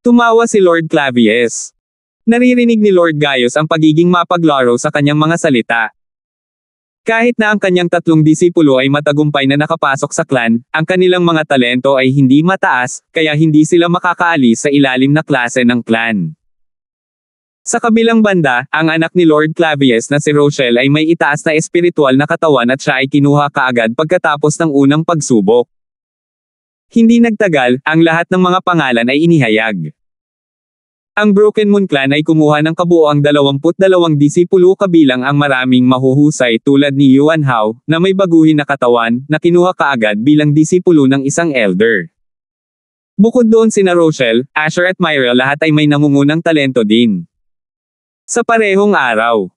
Tumawa si Lord Clavius. Naririnig ni Lord Gaius ang pagiging mapaglaro sa kanyang mga salita. Kahit na ang kanyang tatlong disipulo ay matagumpay na nakapasok sa clan, ang kanilang mga talento ay hindi mataas, kaya hindi sila makakaalis sa ilalim na klase ng clan. Sa kabilang banda, ang anak ni Lord Clavius na si Rochelle ay may itaas na espiritual na katawan at siya ay kinuha kaagad pagkatapos ng unang pagsubok. Hindi nagtagal, ang lahat ng mga pangalan ay inihayag. Ang Broken Moon Clan ay kumuha ng kabuoang 22 disipulo kabilang ang maraming mahuhusay tulad ni Yuan Hao, na may baguhin na katawan, na kinuha kaagad bilang disipulo ng isang elder. Bukod doon sina Rochelle, Asher at Myra lahat ay may nangungunang talento din. Sa parehong araw,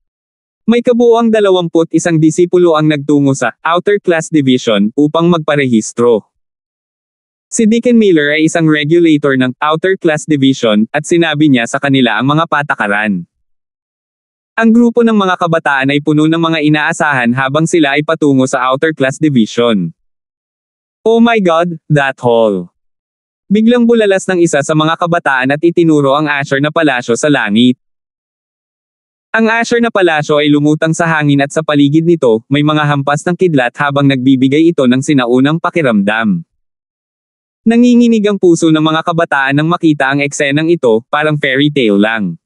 may kabuoang 21 disipulo ang nagtungo sa Outer Class Division upang magparehistro. Si Deacon Miller ay isang regulator ng Outer Class Division at sinabi niya sa kanila ang mga patakaran. Ang grupo ng mga kabataan ay puno ng mga inaasahan habang sila ay patungo sa Outer Class Division. Oh my God, that hall! Biglang bulalas ng isa sa mga kabataan at itinuro ang Asher na palasyo sa langit. Ang Asher na palasyo ay lumutang sa hangin at sa paligid nito, may mga hampas ng kidlat habang nagbibigay ito ng sinaunang pakiramdam. Nanginginig ang puso ng mga kabataan nang makita ang eksenang ito, parang fairy tale lang.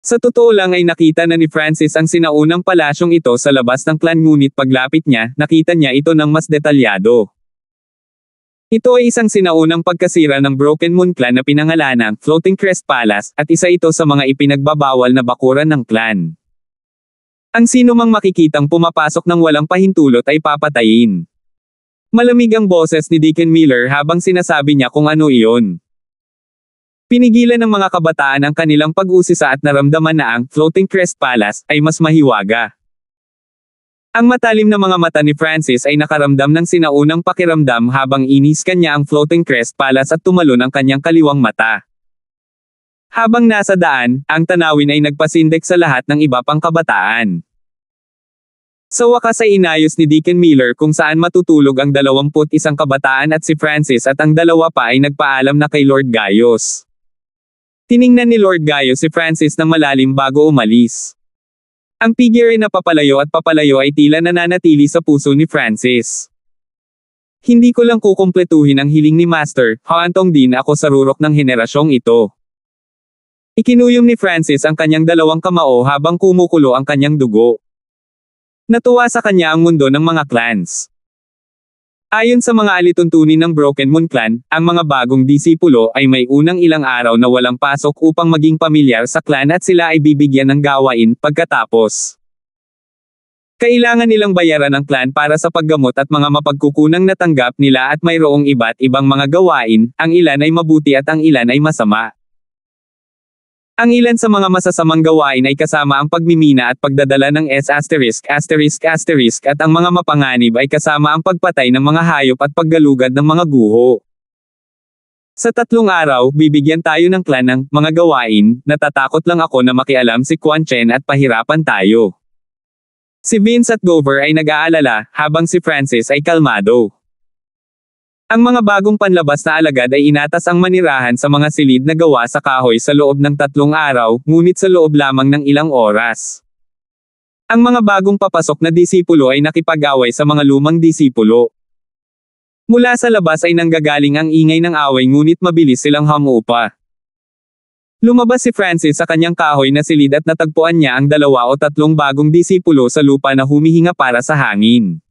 Sa totoo lang ay nakita na ni Francis ang sinaunang palasyong ito sa labas ng klan, ngunit paglapit niya, nakita niya ito ng mas detalyado. Ito ay isang sinaunang pagkasira ng Broken Moon Clan na pinangalanang Floating Crest Palace, at isa ito sa mga ipinagbabawal na bakuran ng clan. Ang sino mang makikitang pumapasok ng walang pahintulot ay papatayin. Malamig ang boses ni Deacon Miller habang sinasabi niya kung ano iyon. Pinigilan ng mga kabataan ang kanilang pag-usisa at naramdaman na ang Floating Crest Palace ay mas mahiwaga. Ang matalim na mga mata ni Francis ay nakaramdam ng sinaunang pakiramdam habang iniskan niya ang Floating Crest Palace at tumalon ang kanyang kaliwang mata. Habang nasa daan, ang tanawin ay nagpasindek sa lahat ng iba pang kabataan. Sa wakas ay inayos ni Deacon Miller kung saan matutulog ang 21 kabataan at si Francis, at ang dalawa pa ay nagpaalam na kay Lord Gaius. Tiningnan ni Lord Gaius si Francis ng malalim bago umalis. Ang figure ay napapalayo at papalayo ay tila nananatili sa puso ni Francis. Hindi ko lang kukumpletuhin ang hiling ni Master, hahantong din ako sa rurok ng henerasyong ito. Ikinuyom ni Francis ang kanyang dalawang kamao habang kumukulo ang kanyang dugo. Natuwa sa kanya ang mundo ng mga clans. Ayon sa mga alituntunin ng Broken Moon Clan, ang mga bagong disipulo ay may unang ilang araw na walang pasok upang maging pamilyar sa clan at sila ay bibigyan ng gawain pagkatapos. Kailangan nilang bayaran ang clan para sa paggamot at mga mapagkukunang natanggap nila, at mayroong iba't ibang mga gawain, ang ilan ay mabuti at ang ilan ay masama. Ang ilan sa mga masasamang gawain ay kasama ang pagmimina at pagdadala ng S******, at ang mga mapanganib ay kasama ang pagpatay ng mga hayop at paggalugad ng mga guho. Sa 3 araw, bibigyan tayo ng clan ng mga gawain. Natatakot lang ako na makialam si Quan Chen at pahirapan tayo. Si Vince at Gover ay nag-aalala, habang si Francis ay kalmado. Ang mga bagong panlabas na alagad ay inatas ang manirahan sa mga silid na gawa sa kahoy sa loob ng 3 araw, ngunit sa loob lamang ng ilang oras. Ang mga bagong papasok na disipulo ay nakipag-away sa mga lumang disipulo. Mula sa labas ay nanggagaling ang ingay ng away, ngunit mabilis silang hamupa. Lumabas si Francis sa kanyang kahoy na silid at natagpuan niya ang 2 o 3 bagong disipulo sa lupa na humihinga para sa hangin.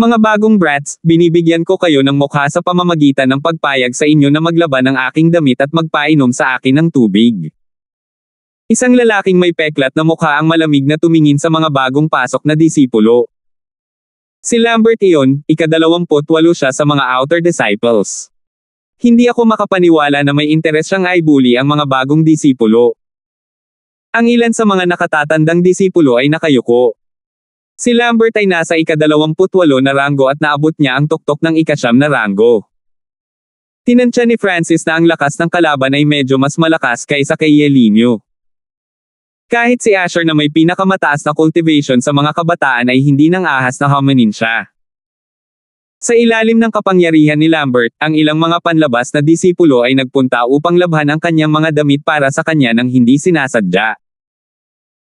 Mga bagong brats, binibigyan ko kayo ng mukha sa pamamagitan ng pagpayag sa inyo na maglaban ng aking damit at magpainom sa akin ng tubig. Isang lalaking may peklat na mukha ang malamig na tumingin sa mga bagong pasok na disipulo. Si Lambert iyon, ika-28 siya sa mga outer disciples. Hindi ako makapaniwala na may interes siyang i-bully ang mga bagong disipulo. Ang ilan sa mga nakatatandang disipulo ay nakayuko. Si Lambert ay nasa ika-28 na ranggo at naabot niya ang tuktok ng ika-9 na ranggo. Tinansya ni Francis na ang lakas ng kalaban ay medyo mas malakas kaysa kay Yelinyo. Kahit si Asher na may pinakamataas na cultivation sa mga kabataan ay hindi nang ahas na hominin siya. Sa ilalim ng kapangyarihan ni Lambert, ang ilang mga panlabas na disipulo ay nagpunta upang labhan ang kanyang mga damit para sa kanya nang hindi sinasadya.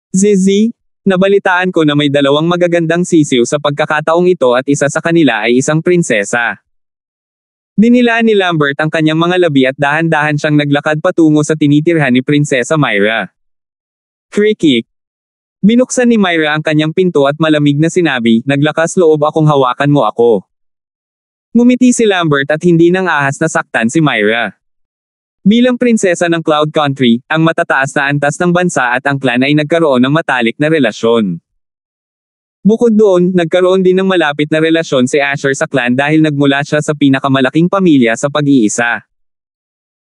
Zizi, nabalitaan ko na may 2 magagandang sisiw sa pagkakataong ito at isa sa kanila ay isang prinsesa. Dinilaan ni Lambert ang kanyang mga labi at dahan-dahan siyang naglakad patungo sa tinitirhan ni Prinsesa Myra. Krikik. Binuksan ni Myra ang kanyang pinto at malamig na sinabi, "Naglakas loob akong hawakan mo ako." Ngumiti si Lambert at hindi nang ahas na saktan si Myra. Bilang prinsesa ng Cloud Country, ang matataas na antas ng bansa at ang clan ay nagkaroon ng matalik na relasyon. Bukod doon, nagkaroon din ng malapit na relasyon si Asher sa clan dahil nagmula siya sa pinakamalaking pamilya sa pag-iisa.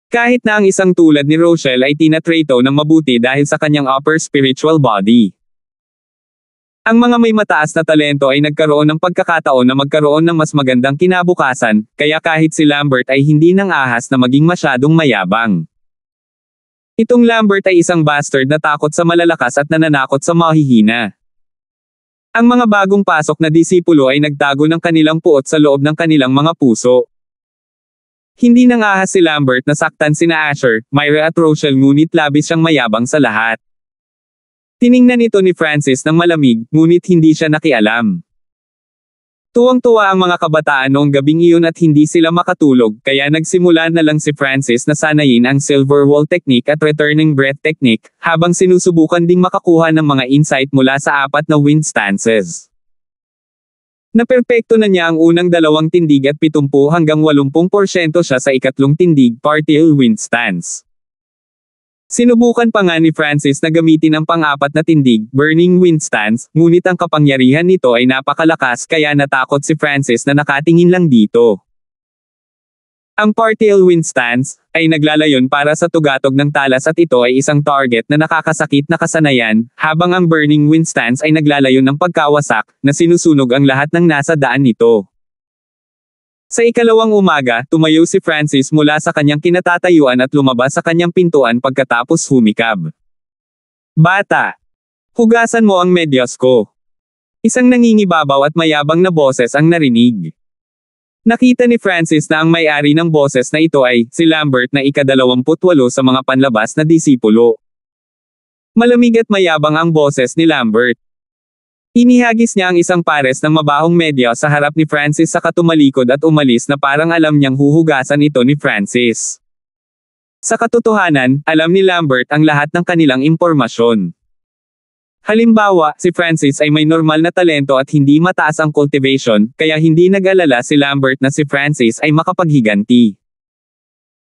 Kahit na ang isang tulad ni Rochelle ay tinatrato ng mabuti dahil sa kanyang upper spiritual body. Ang mga may mataas na talento ay nagkaroon ng pagkakataon na magkaroon ng mas magandang kinabukasan, kaya kahit si Lambert ay hindi nang ahas na maging masyadong mayabang. Itong Lambert ay isang bastard na takot sa malalakas at nananakot sa mahihina. Ang mga bagong pasok na disipulo ay nagtago ng kanilang puot sa loob ng kanilang mga puso. Hindi nang ahas si Lambert na saktan sina Asher, Myra at Rochelle ngunit labis siyang mayabang sa lahat. Tiningnan ito ni Francis ng malamig, ngunit hindi siya nakialam. Tuwang-tuwa ang mga kabataan noong gabing iyon at hindi sila makatulog, kaya nagsimula na lang si Francis na sanayin ang silver wall technique at returning breath technique, habang sinusubukan ding makakuha ng mga insight mula sa 4 na wind stances. Naperpekto na niya ang unang 2 tindig at 70 hanggang 80% siya sa ikatlong tindig partial wind stance. Sinubukan pa nga ni Francis na gamitin ang pang-4 na tindig, burning wind stance, ngunit ang kapangyarihan nito ay napakalakas kaya natakot si Francis na nakatingin lang dito. Ang partial wind stance ay naglalayon para sa tugatog ng talas at ito ay isang target na nakakasakit na kasanayan, habang ang burning wind stance ay naglalayon ng pagkawasak na sinusunog ang lahat ng nasa daan nito. Sa ikalawang umaga, tumayo si Francis mula sa kanyang kinatatayuan at lumabas sa kanyang pintuan pagkatapos humikab. "Bata! Hugasan mo ang medyas ko." Isang nangingibabaw at mayabang na boses ang narinig. Nakita ni Francis na ang may-ari ng boses na ito ay si Lambert na ika-28 sa mga panlabas na disipulo. Malamig at mayabang ang boses ni Lambert. Inihagis niya ang isang pares ng mabahong medyas sa harap ni Francis saka tumalikod at umalis na parang alam niyang huhugasan ito ni Francis. Sa katotohanan, alam ni Lambert ang lahat ng kanilang impormasyon. Halimbawa, si Francis ay may normal na talento at hindi mataas ang cultivation, kaya hindi nag-alala si Lambert na si Francis ay makapaghiganti.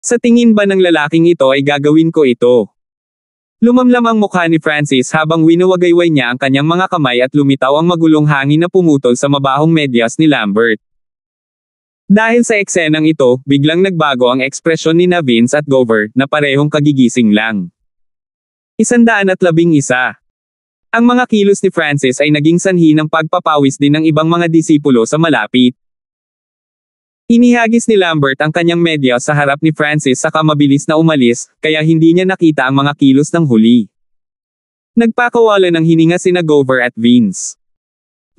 Sa tingin ba ng lalaking ito ay gagawin ko ito? Lumamlam ang mukha ni Francis habang winuwagayway niya ang kanyang mga kamay at lumitaw ang magulong hangin na pumutol sa mabahong medyas ni Lambert. Dahil sa eksenang ito, biglang nagbago ang ekspresyon ni Vince at Gover, na parehong kagigising lang. 111. Ang mga kilos ni Francis ay naging sanhi ng pagpapawis din ng ibang mga disipulo sa malapit. Inihagis ni Lambert ang kanyang medyas sa harap ni Francis saka mabilis na umalis, kaya hindi niya nakita ang mga kilos ng huli. Nagpakawala ng hininga sina Gover at Vince.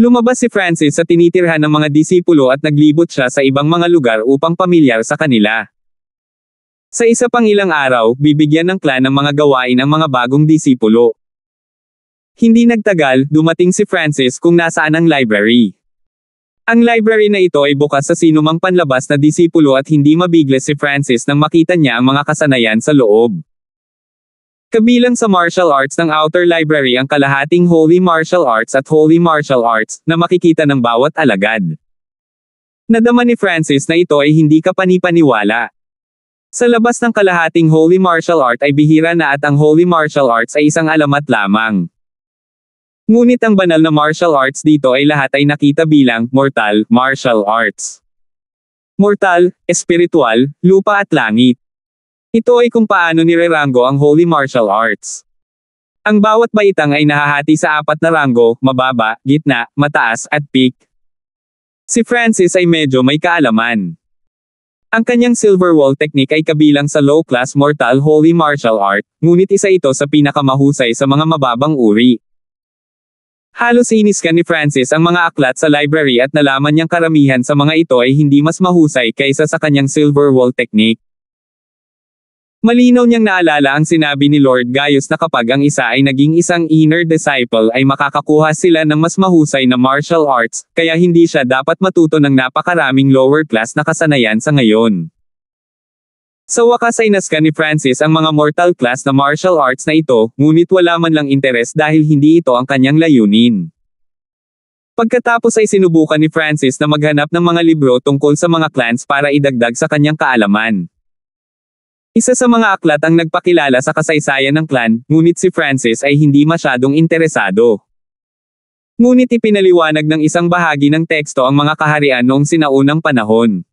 Lumabas si Francis sa tinitirhan ng mga disipulo at naglibot siya sa ibang mga lugar upang pamilyar sa kanila. Sa isa pang ilang araw, bibigyan ng clan ng mga gawain ang mga bagong disipulo. Hindi nagtagal, dumating si Francis kung nasaan ang library. Ang library na ito ay bukas sa sinumang panlabas na disipulo at hindi mabigla si Francis nang makita niya ang mga kasanayan sa loob. Kabilang sa martial arts ng outer library ang kalahating holy martial arts at holy martial arts, na makikita ng bawat alagad. Nadama ni Francis na ito ay hindi kapanipaniwala. Sa labas ng kalahating holy martial art ay bihira na at ang holy martial arts ay isang alamat lamang. Ngunit ang banal na martial arts dito ay lahat ay nakita bilang mortal martial arts. Mortal, espiritual, lupa at langit. Ito ay kung paano nirerango ang holy martial arts. Ang bawat baitang ay nahahati sa 4 na rango, mababa, gitna, mataas, at peak. Si Francis ay medyo may kaalaman. Ang kanyang silver wall technique ay kabilang sa low-class mortal holy martial art, ngunit isa ito sa pinakamahusay sa mga mababang uri. Halos inis ka ni Francis ang mga aklat sa library at nalaman niyang karamihan sa mga ito ay hindi mas mahusay kaysa sa kanyang silver wall technique. Malinaw niyang naalala ang sinabi ni Lord Gaius na kapag ang isa ay naging isang inner disciple ay makakakuha sila ng mas mahusay na martial arts, kaya hindi siya dapat matuto ng napakaraming lower class na kasanayan sa ngayon. Sa wakas ay naska ni Francis ang mga mortal class na martial arts na ito, ngunit wala man lang interes dahil hindi ito ang kanyang layunin. Pagkatapos ay sinubukan ni Francis na maghanap ng mga libro tungkol sa mga clans para idagdag sa kanyang kaalaman. Isa sa mga aklat ang nagpakilala sa kasaysayan ng clan, ngunit si Francis ay hindi masyadong interesado. Ngunit ipinaliwanag ng isang bahagi ng teksto ang mga kaharian noong sinaunang panahon.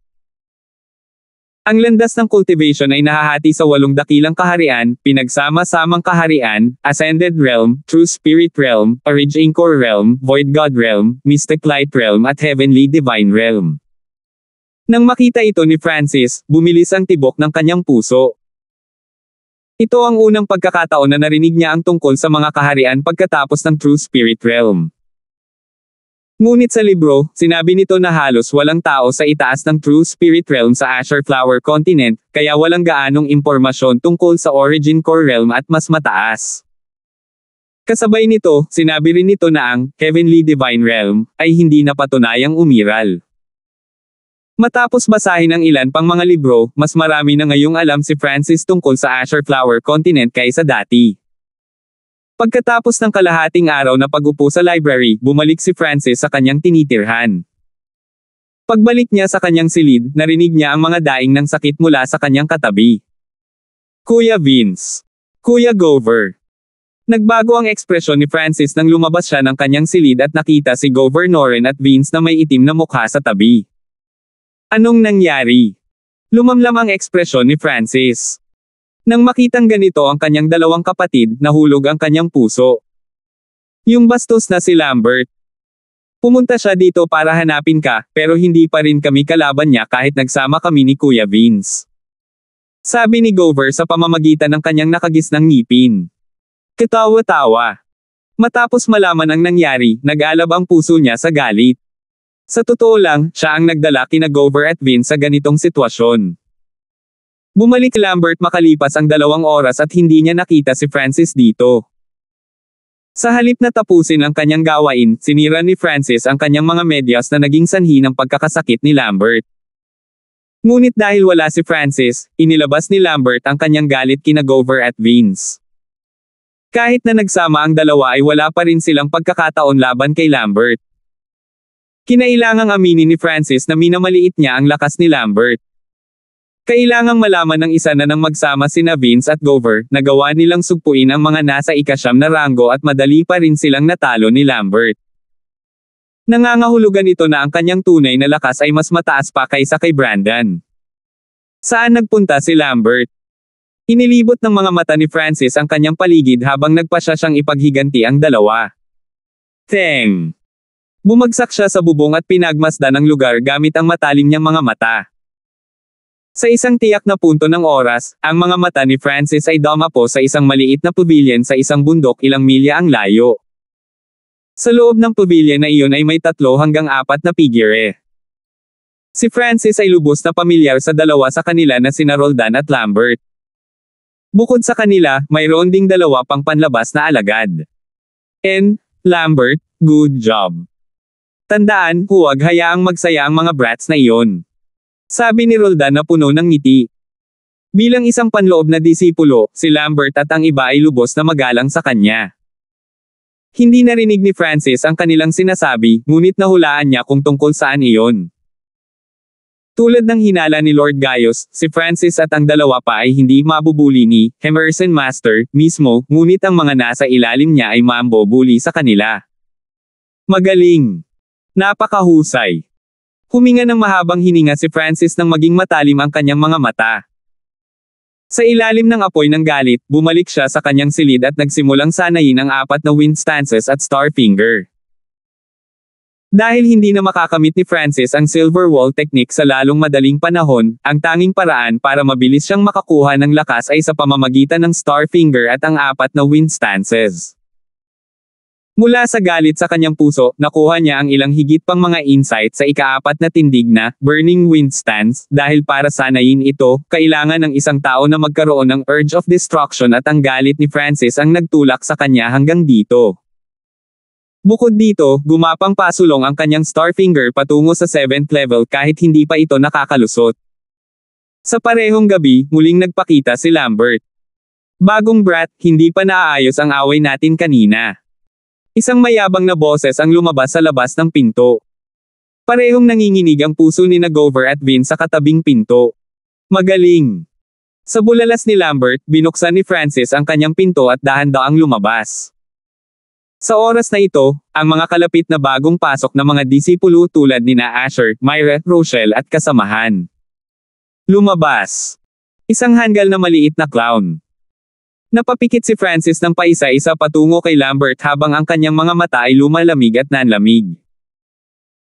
Ang landas ng cultivation ay nahahati sa 8 dakilang kaharian, pinagsama-samang kaharian, Ascended Realm, True Spirit Realm, Origin Core Realm, Void God Realm, Mystic Light Realm at Heavenly Divine Realm. Nang makita ito ni Francis, bumilis ang tibok ng kanyang puso. Ito ang unang pagkakataon na narinig niya ang tungkol sa mga kaharian pagkatapos ng True Spirit Realm. Ngunit sa libro, sinabi nito na halos walang tao sa itaas ng True Spirit Realm sa Azure Flower Continent, kaya walang gaanong impormasyon tungkol sa Origin Core Realm at mas mataas. Kasabay nito, sinabi rin nito na ang Heavenly Divine Realm ay hindi napatunayang umiral. Matapos basahin ang ilan pang mga libro, mas marami na ngayong alam si Francis tungkol sa Azure Flower Continent kaysa dati. Pagkatapos ng kalahating araw na pag-upo sa library, bumalik si Francis sa kanyang tinitirhan. Pagbalik niya sa kanyang silid, narinig niya ang mga daing ng sakit mula sa kanyang katabi. Kuya Vince. Kuya Gover. Nagbago ang ekspresyon ni Francis nang lumabas siya ng kanyang silid at nakita si Gover Noren at Vince na may itim na mukha sa tabi. Anong nangyari? Lumamlam ang ekspresyon ni Francis. Nang makitang ganito ang kanyang dalawang kapatid, nahulog ang kanyang puso. Yung bastos na si Lambert. Pumunta siya dito para hanapin ka, pero hindi pa rin kami kalaban niya kahit nagsama kami ni Kuya Vince. Sabi ni Gover sa pamamagitan ng kanyang nakagisnang ngipin. Katawa-tawa. Matapos malaman ang nangyari, nag-alab ang puso niya sa galit. Sa totoo lang, siya ang nagdala kina Gover at Vince sa ganitong sitwasyon. Bumalik Lambert makalipas ang 2 oras at hindi niya nakita si Francis dito. Sa halip na tapusin ang kanyang gawain, sinira ni Francis ang kanyang mga medyas na naging sanhi ng pagkakasakit ni Lambert. Ngunit dahil wala si Francis, inilabas ni Lambert ang kanyang galit kina Gover at Vince. Kahit na nagsama ang dalawa ay wala pa rin silang pagkakataon laban kay Lambert. Kinailangang aminin ni Francis na minamaliit niya ang lakas ni Lambert. Kailangang malaman ng isa na nang magsama sina Vince at Gover, nagawa nilang sugpuin ang mga nasa ika-9 na ranggo at madali pa rin silang natalo ni Lambert. Nangangahulugan ito na ang kanyang tunay na lakas ay mas mataas pa kaysa kay Brandon. Saan nagpunta si Lambert? Inilibot ng mga mata ni Francis ang kanyang paligid habang nagpasya siyang ipaghiganti ang dalawa. Teng! Bumagsak siya sa bubong at pinagmasdan ang lugar gamit ang matalim niyang mga mata. Sa isang tiyak na punto ng oras, ang mga mata ni Francis ay dumapo sa isang maliit na pavilion sa isang bundok ilang milya ang layo. Sa loob ng pavilion na iyon ay may 3 hanggang 4 na figure. Si Francis ay lubos na pamilyar sa dalawa sa kanila na sina Roldan at Lambert. Bukod sa kanila, mayroon ding 2 pang panlabas na alagad. Lambert, good job. Tandaan, huwag hayaang magsaya ang mga brats na iyon. Sabi ni Roldan na puno ng ngiti. Bilang isang panloob na disipulo, si Lambert at ang iba ay lubos na magalang sa kanya. Hindi narinig ni Francis ang kanilang sinasabi, ngunit nahulaan niya kung tungkol saan iyon. Tulad ng hinala ni Lord Gaius, si Francis at ang dalawa pa ay hindi mabubuli ni Emerson Master mismo, ngunit ang mga nasa ilalim niya ay mambobuli sa kanila. Magaling! Napakahusay! Huminga ng mahabang hininga si Francis nang maging matalim ang kanyang mga mata. Sa ilalim ng apoy ng galit, bumalik siya sa kanyang silid at nagsimulang sanayin ang 4 na wind stances at Starfinger. Dahil hindi na makakamit ni Francis ang Silver Wall technique sa lalong madaling panahon, ang tanging paraan para mabilis siyang makakuha ng lakas ay sa pamamagitan ng Starfinger at ang 4 na wind stances. Mula sa galit sa kanyang puso, nakuha niya ang ilang higit pang mga insight sa ika-4 na tindig na Burning Wind Stance, dahil para sanayin ito, kailangan ng isang tao na magkaroon ng urge of destruction at ang galit ni Francis ang nagtulak sa kanya hanggang dito. Bukod dito, gumapang pasulong ang kanyang Starfinger patungo sa 7th level kahit hindi pa ito nakakalusot. Sa parehong gabi, muling nagpakita si Lambert. Bagong brat, hindi pa naaayos ang away natin kanina. Isang mayabang na boses ang lumabas sa labas ng pinto. Parehong nanginginig ang puso ni Gover at Vince sa katabing pinto. Magaling! Sa bulalas ni Lambert, binuksan ni Francis ang kanyang pinto at dahan-daang lumabas. Sa oras na ito, ang mga kalapit na bagong pasok na mga disipulo tulad ni Asher, Myra, Rochelle at kasamahan. Lumabas! Isang hanggal na maliit na clown. Napapikit si Francis ng paisa-isa patungo kay Lambert habang ang kanyang mga mata ay lumalamig at nanlamig.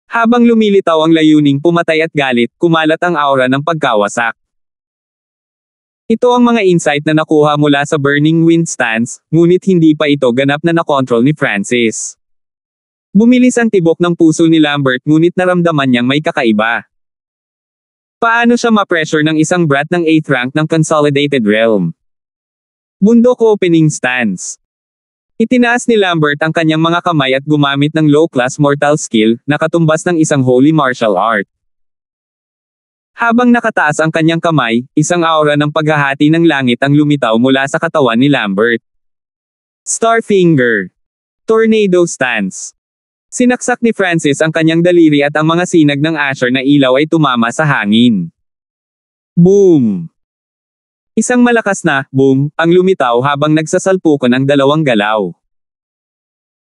Habang lumilitaw ang layuning pumatay at galit, kumalat ang aura ng pagkawasak. Ito ang mga insight na nakuha mula sa Burning Wind Stance, ngunit hindi pa ito ganap na nakontrol ni Francis. Bumilis ang tibok ng puso ni Lambert ngunit naramdaman niyang may kakaiba. Paano siya ma-pressure ng isang brat ng 8th rank ng Consolidated Realm? Bundok opening stance. Itinaas ni Lambert ang kanyang mga kamay at gumamit ng low-class mortal skill na katumbas ng isang holy martial art. Habang nakataas ang kanyang kamay, isang aura ng paghahati ng langit ang lumitaw mula sa katawan ni Lambert. Starfinger. Tornado stance. Sinaksak ni Francis ang kanyang daliri at ang mga sinag ng Asher na ilaw ay tumama sa hangin. Boom! Isang malakas na boom ang lumitaw habang nagsasalpukan ang dalawang galaw.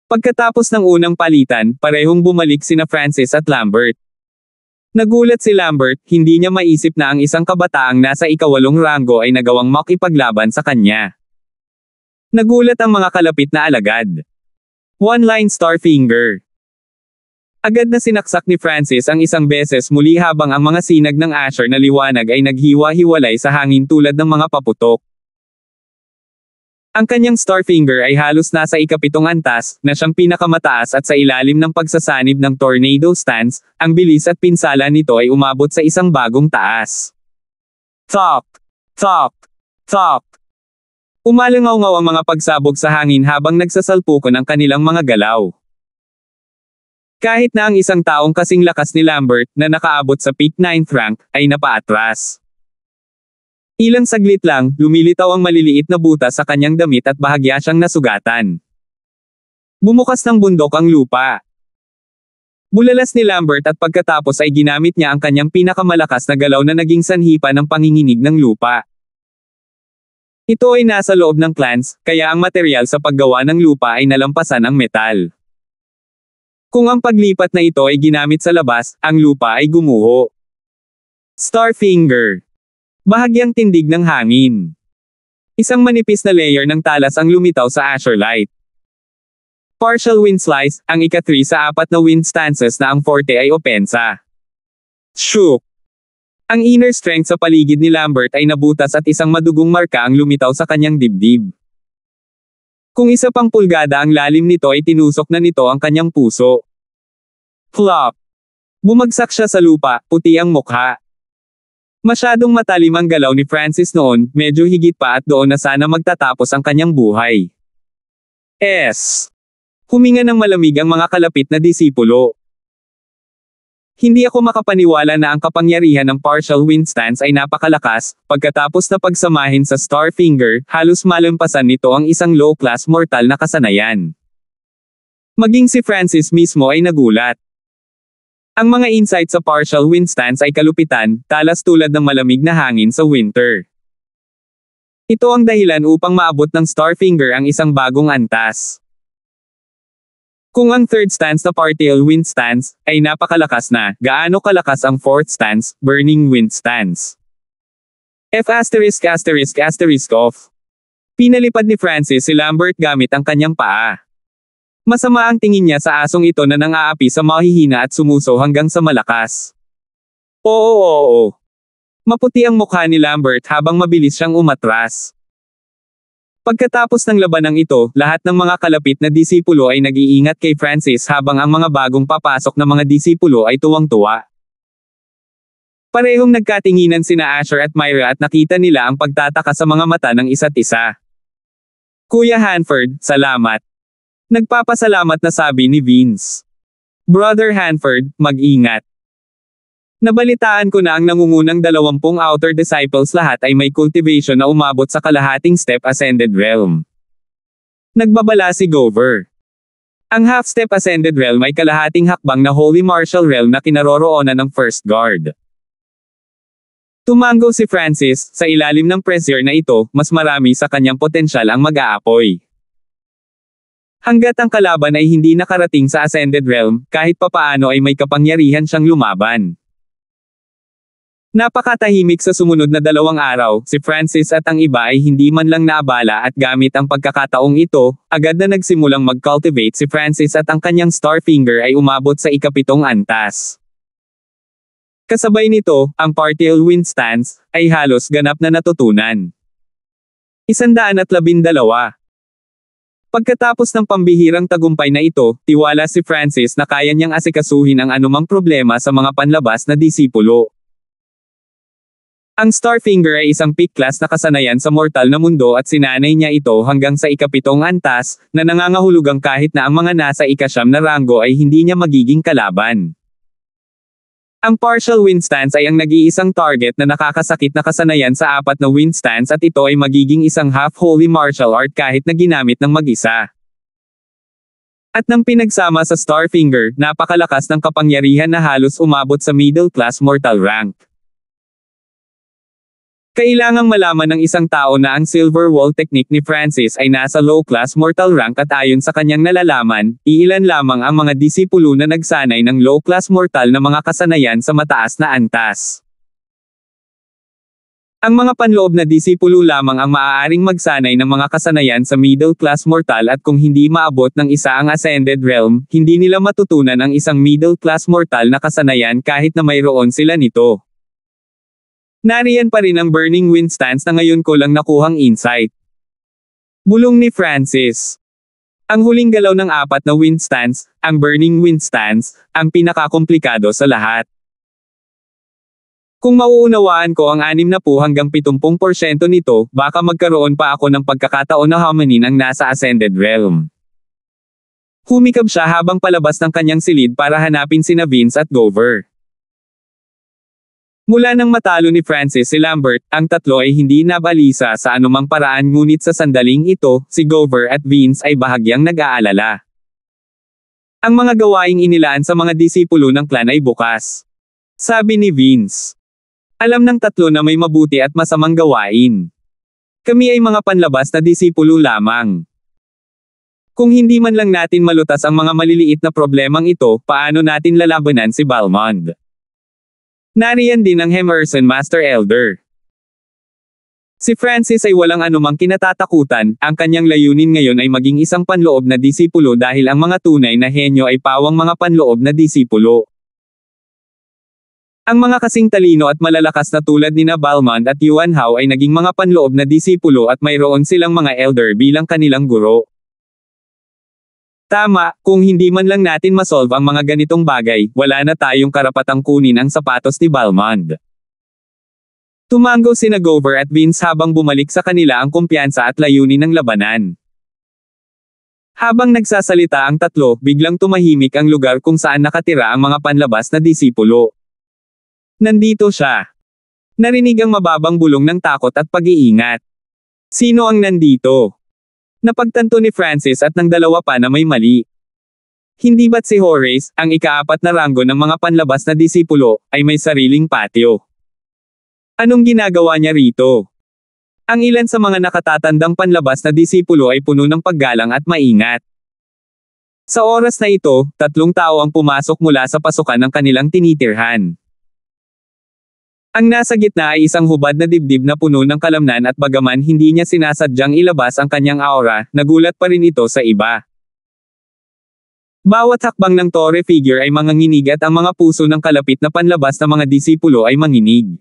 Pagkatapos ng unang palitan, parehong bumalik sina Francis at Lambert. Nagulat si Lambert, hindi niya maisip na ang isang kabataang nasa ika-8 ranggo ay nagawang makipaglaban sa kanya. Nagulat ang mga kalapit na alagad. One-line Starfinger. Agad na sinaksak ni Francis ang isang beses muli habang ang mga sinag ng Asher na liwanag ay naghiwa-hiwalay sa hangin tulad ng mga paputok. Ang kanyang Starfinger ay halos nasa ika-7 antas, na siyang pinakamataas at sa ilalim ng pagsasanib ng tornado stance, ang bilis at pinsala nito ay umabot sa isang bagong taas. Thok! Thok! Thok! Umalangaw-ngaw ang mga pagsabog sa hangin habang nagsasalpukan ang kanilang mga galaw. Kahit na ang isang taong kasing lakas ni Lambert, na nakaabot sa peak 9th rank, ay napaatras. Ilang saglit lang, lumilitaw ang maliliit na butas sa kanyang damit at bahagya siyang nasugatan. Bumukas ng bundok ang lupa. Bulalas ni Lambert at pagkatapos ay ginamit niya ang kanyang pinakamalakas na galaw na naging sanhi pa ng panginginig ng lupa. Ito ay nasa loob ng clans, kaya ang material sa paggawa ng lupa ay nalampasan ang metal. Kung ang paglipat na ito ay ginamit sa labas, ang lupa ay gumuho. Starfinger. Bahagyang tindig ng hangin. Isang manipis na layer ng talas ang lumitaw sa Asher Light. Partial wind slice, ang ika-3 sa 4 na wind stances na ang forte ay opensa. Shook. Ang inner strength sa paligid ni Lambert ay nabutas at isang madugong marka ang lumitaw sa kanyang dibdib. Kung 1 pang pulgada ang lalim nito ay tinusok na nito ang kanyang puso. Flop! Bumagsak siya sa lupa, puti ang mukha. Masyadong matalim ang galaw ni Francis noon, medyo higit pa at doon na sana magtatapos ang kanyang buhay. Huminga ng malamig ang mga kalapit na disipulo. Hindi ako makapaniwala na ang kapangyarihan ng partial wind stance ay napakalakas, pagkatapos na pagsamahin sa Starfinger, halos malampasan nito ang isang low-class mortal na kasanayan. Maging si Francis mismo ay nagulat. Ang mga insight sa partial wind stance ay kalupitan, talas tulad ng malamig na hangin sa winter. Ito ang dahilan upang maabot ng Starfinger ang isang bagong antas. Kung ang 3rd stance na partial wind stance ay napakalakas na, gaano kalakas ang 4th stance, burning wind stance? Off. Pinalipad ni Francis si Lambert gamit ang kanyang paa. Masama ang tingin niya sa asong ito na nang-aapi sa mahihina at sumuso hanggang sa malakas. Oo. Maputi ang mukha ni Lambert habang mabilis siyang umatras. Pagkatapos ng labanang ito, lahat ng mga kalapit na disipulo ay nag-iingat kay Francis habang ang mga bagong papasok na mga disipulo ay tuwang-tuwa. Parehong nagkatinginan sina Asher at Myra at nakita nila ang pagtataka sa mga mata ng isa't isa. Kuya Hanford, salamat. Nagpapasalamat na sabi ni Vince. Brother Hanford, mag-ingat. Nabalitaan ko na ang nangungunang 20 outer disciples lahat ay may cultivation na umabot sa kalahating step ascended realm. Nagbabala si Gover. Ang half-step ascended realm ay kalahating hakbang na holy martial realm na kinaroroonan ng first guard. Tumango si Francis, sa ilalim ng pressure na ito, mas marami sa kanyang potensyal ang mag-aapoy. Hanggat ang kalaban ay hindi nakarating sa ascended realm, kahit papaano ay may kapangyarihan siyang lumaban. Napakatahimik sa sumunod na 2 araw, si Francis at ang iba ay hindi man lang naabala at gamit ang pagkakataong ito, agad na nagsimulang mag-cultivate si Francis at ang kanyang Starfinger ay umabot sa ika-7 antas. Kasabay nito, ang partial wind stance ay halos ganap na natutunan. 112. Pagkatapos ng pambihirang tagumpay na ito, tiwala si Francis na kaya niyang asikasuhin ang anumang problema sa mga panlabas na disipulo. Ang Starfinger ay isang pick-class na kasanayan sa mortal na mundo at sinanay niya ito hanggang sa ikapitong antas, na nangangahulugang kahit na ang mga nasa ikasyam na ranggo ay hindi niya magiging kalaban. Ang partial wind stance ay ang nag-iisang target na nakakasakit na kasanayan sa apat na wind stance at ito ay magiging isang half-holy martial art kahit na ginamit ng mag-isa. At nang pinagsama sa Starfinger, napakalakas ng kapangyarihan na halos umabot sa middle class mortal rank. Kailangang malaman ng isang tao na ang Silver Wall technique ni Francis ay nasa low-class mortal rank at ayon sa kanyang nalalaman, iilan lamang ang mga disipulo na nagsanay ng low-class mortal na mga kasanayan sa mataas na antas. Ang mga panloob na disipulo lamang ang maaaring magsanay ng mga kasanayan sa middle-class mortal at kung hindi maabot ng isa ang Ascended Realm, hindi nila matutunan ang isang middle-class mortal na kasanayan kahit na mayroon sila nito. Nariyan pa rin ang Burning Wind stance na ngayon ko lang nakuhang insight. Bulong ni Francis. Ang huling galaw ng apat na wind stance, ang Burning Wind stance, ang pinakakomplikado sa lahat. Kung mauunawaan ko ang 60 hanggang 70% nito, baka magkaroon pa ako ng pagkakataon na hamanin ang nasa Ascended Realm. Humikab siya habang palabas ng kanyang silid para hanapin sina Vince at Gover. Mula nang matalo ni Francis si Lambert, ang tatlo ay hindi nabalisa sa anumang paraan ngunit sa sandaling ito, si Gover at Vince ay bahagyang nag-aalala. Ang mga gawaing inilaan sa mga disipulo ng clan ay bukas. Sabi ni Vince. Alam ng tatlo na may mabuti at masamang gawain. Kami ay mga panlabas na disipulo lamang. Kung hindi man lang natin malutas ang mga maliliit na problemang ito, paano natin lalabanan si Balmond? Nariyan din ang Hemerson Master Elder. Si Francis ay walang anumang kinatatakutan, ang kanyang layunin ngayon ay maging isang panloob na disipulo dahil ang mga tunay na henyo ay pawang mga panloob na disipulo. Ang mga kasing talino at malalakas na tulad nina Balmond at Yuan Hao ay naging mga panloob na disipulo at mayroon silang mga elder bilang kanilang guro. Tama, kung hindi man lang natin masolve ang mga ganitong bagay, wala na tayong karapatang kunin ang sapatos ni Balmond. Tumango sina Gover at Vince habang bumalik sa kanila ang kumpiyansa at layunin ng labanan. Habang nagsasalita ang tatlo, biglang tumahimik ang lugar kung saan nakatira ang mga panlabas na disipulo. Nandito siya. Narinig ang mababang bulong ng takot at pag-iingat. Sino ang nandito? Napagtanto ni Francis at ng dalawa pa na may mali. Hindi ba't si Horace, ang ikaapat na ranggo ng mga panlabas na disipulo, ay may sariling patio? Anong ginagawa niya rito? Ang ilan sa mga nakatatandang panlabas na disipulo ay puno ng paggalang at maingat. Sa oras na ito, 3 tao ang pumasok mula sa pasukan ng kanilang tinitirhan. Ang nasa gitna ay isang hubad na dibdib na puno ng kalamnan at bagaman hindi niya sinasadyang ilabas ang kanyang aura, nagulat pa rin ito sa iba. Bawat hakbang ng Torre figure ay manganginig at ang mga puso ng kalapit na panlabas na mga disipulo ay manginig.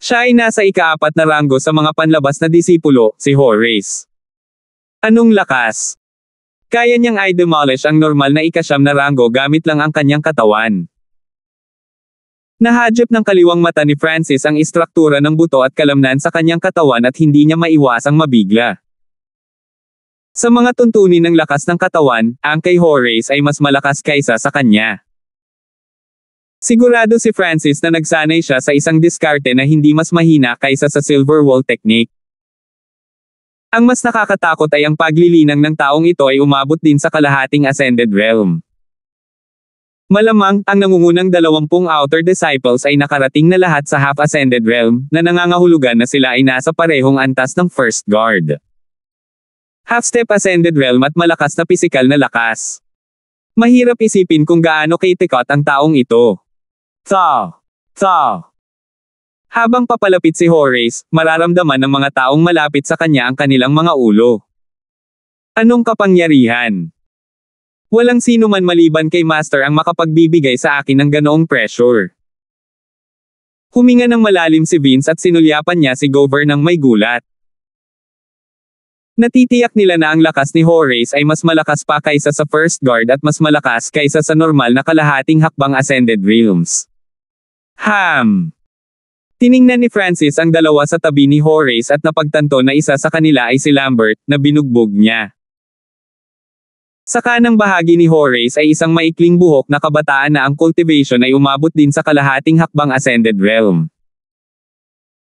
Siya ay nasa ikaapat na ranggo sa mga panlabas na disipulo, si Horace. Anong lakas! Kaya niyang i-demolish ang normal na ikasyam na ranggo gamit lang ang kanyang katawan. Nahadyap ng kaliwang mata ni Francis ang istruktura ng buto at kalamnan sa kanyang katawan at hindi niya maiwasang mabigla. Sa mga tuntunin ng lakas ng katawan, ang kay Horace ay mas malakas kaysa sa kanya. Sigurado si Francis na nagsanay siya sa isang diskarte na hindi mas mahina kaysa sa Silver Wall technique. Ang mas nakakatakot ay ang paglilinang ng taong ito ay umabot din sa kalahating Ascended Realm. Malamang, ang nangungunang 20 outer disciples ay nakarating na lahat sa half-ascended realm, na nangangahulugan na sila ay nasa parehong antas ng first guard. Half-step ascended realm at malakas na pisikal na lakas. Mahirap isipin kung gaano kitikot ang taong ito. Habang papalapit si Horace, mararamdaman ng mga taong malapit sa kanya ang kanilang mga ulo. Anong kapangyarihan? Walang sino man maliban kay Master ang makapagbibigay sa akin ng ganoong pressure. Huminga ng malalim si Vince at sinulyapan niya si Gover ng may gulat. Natitiyak nila na ang lakas ni Horace ay mas malakas pa kaysa sa First Guard at mas malakas kaysa sa normal na kalahating hakbang Ascended Realms. Tiningnan ni Francis ang dalawa sa tabi ni Horace at napagtanto na isa sa kanila ay si Lambert, na binugbog niya. Sa kanang bahagi ni Horace ay isang maikling buhok na kabataan na ang cultivation ay umabot din sa kalahating hakbang Ascended Realm.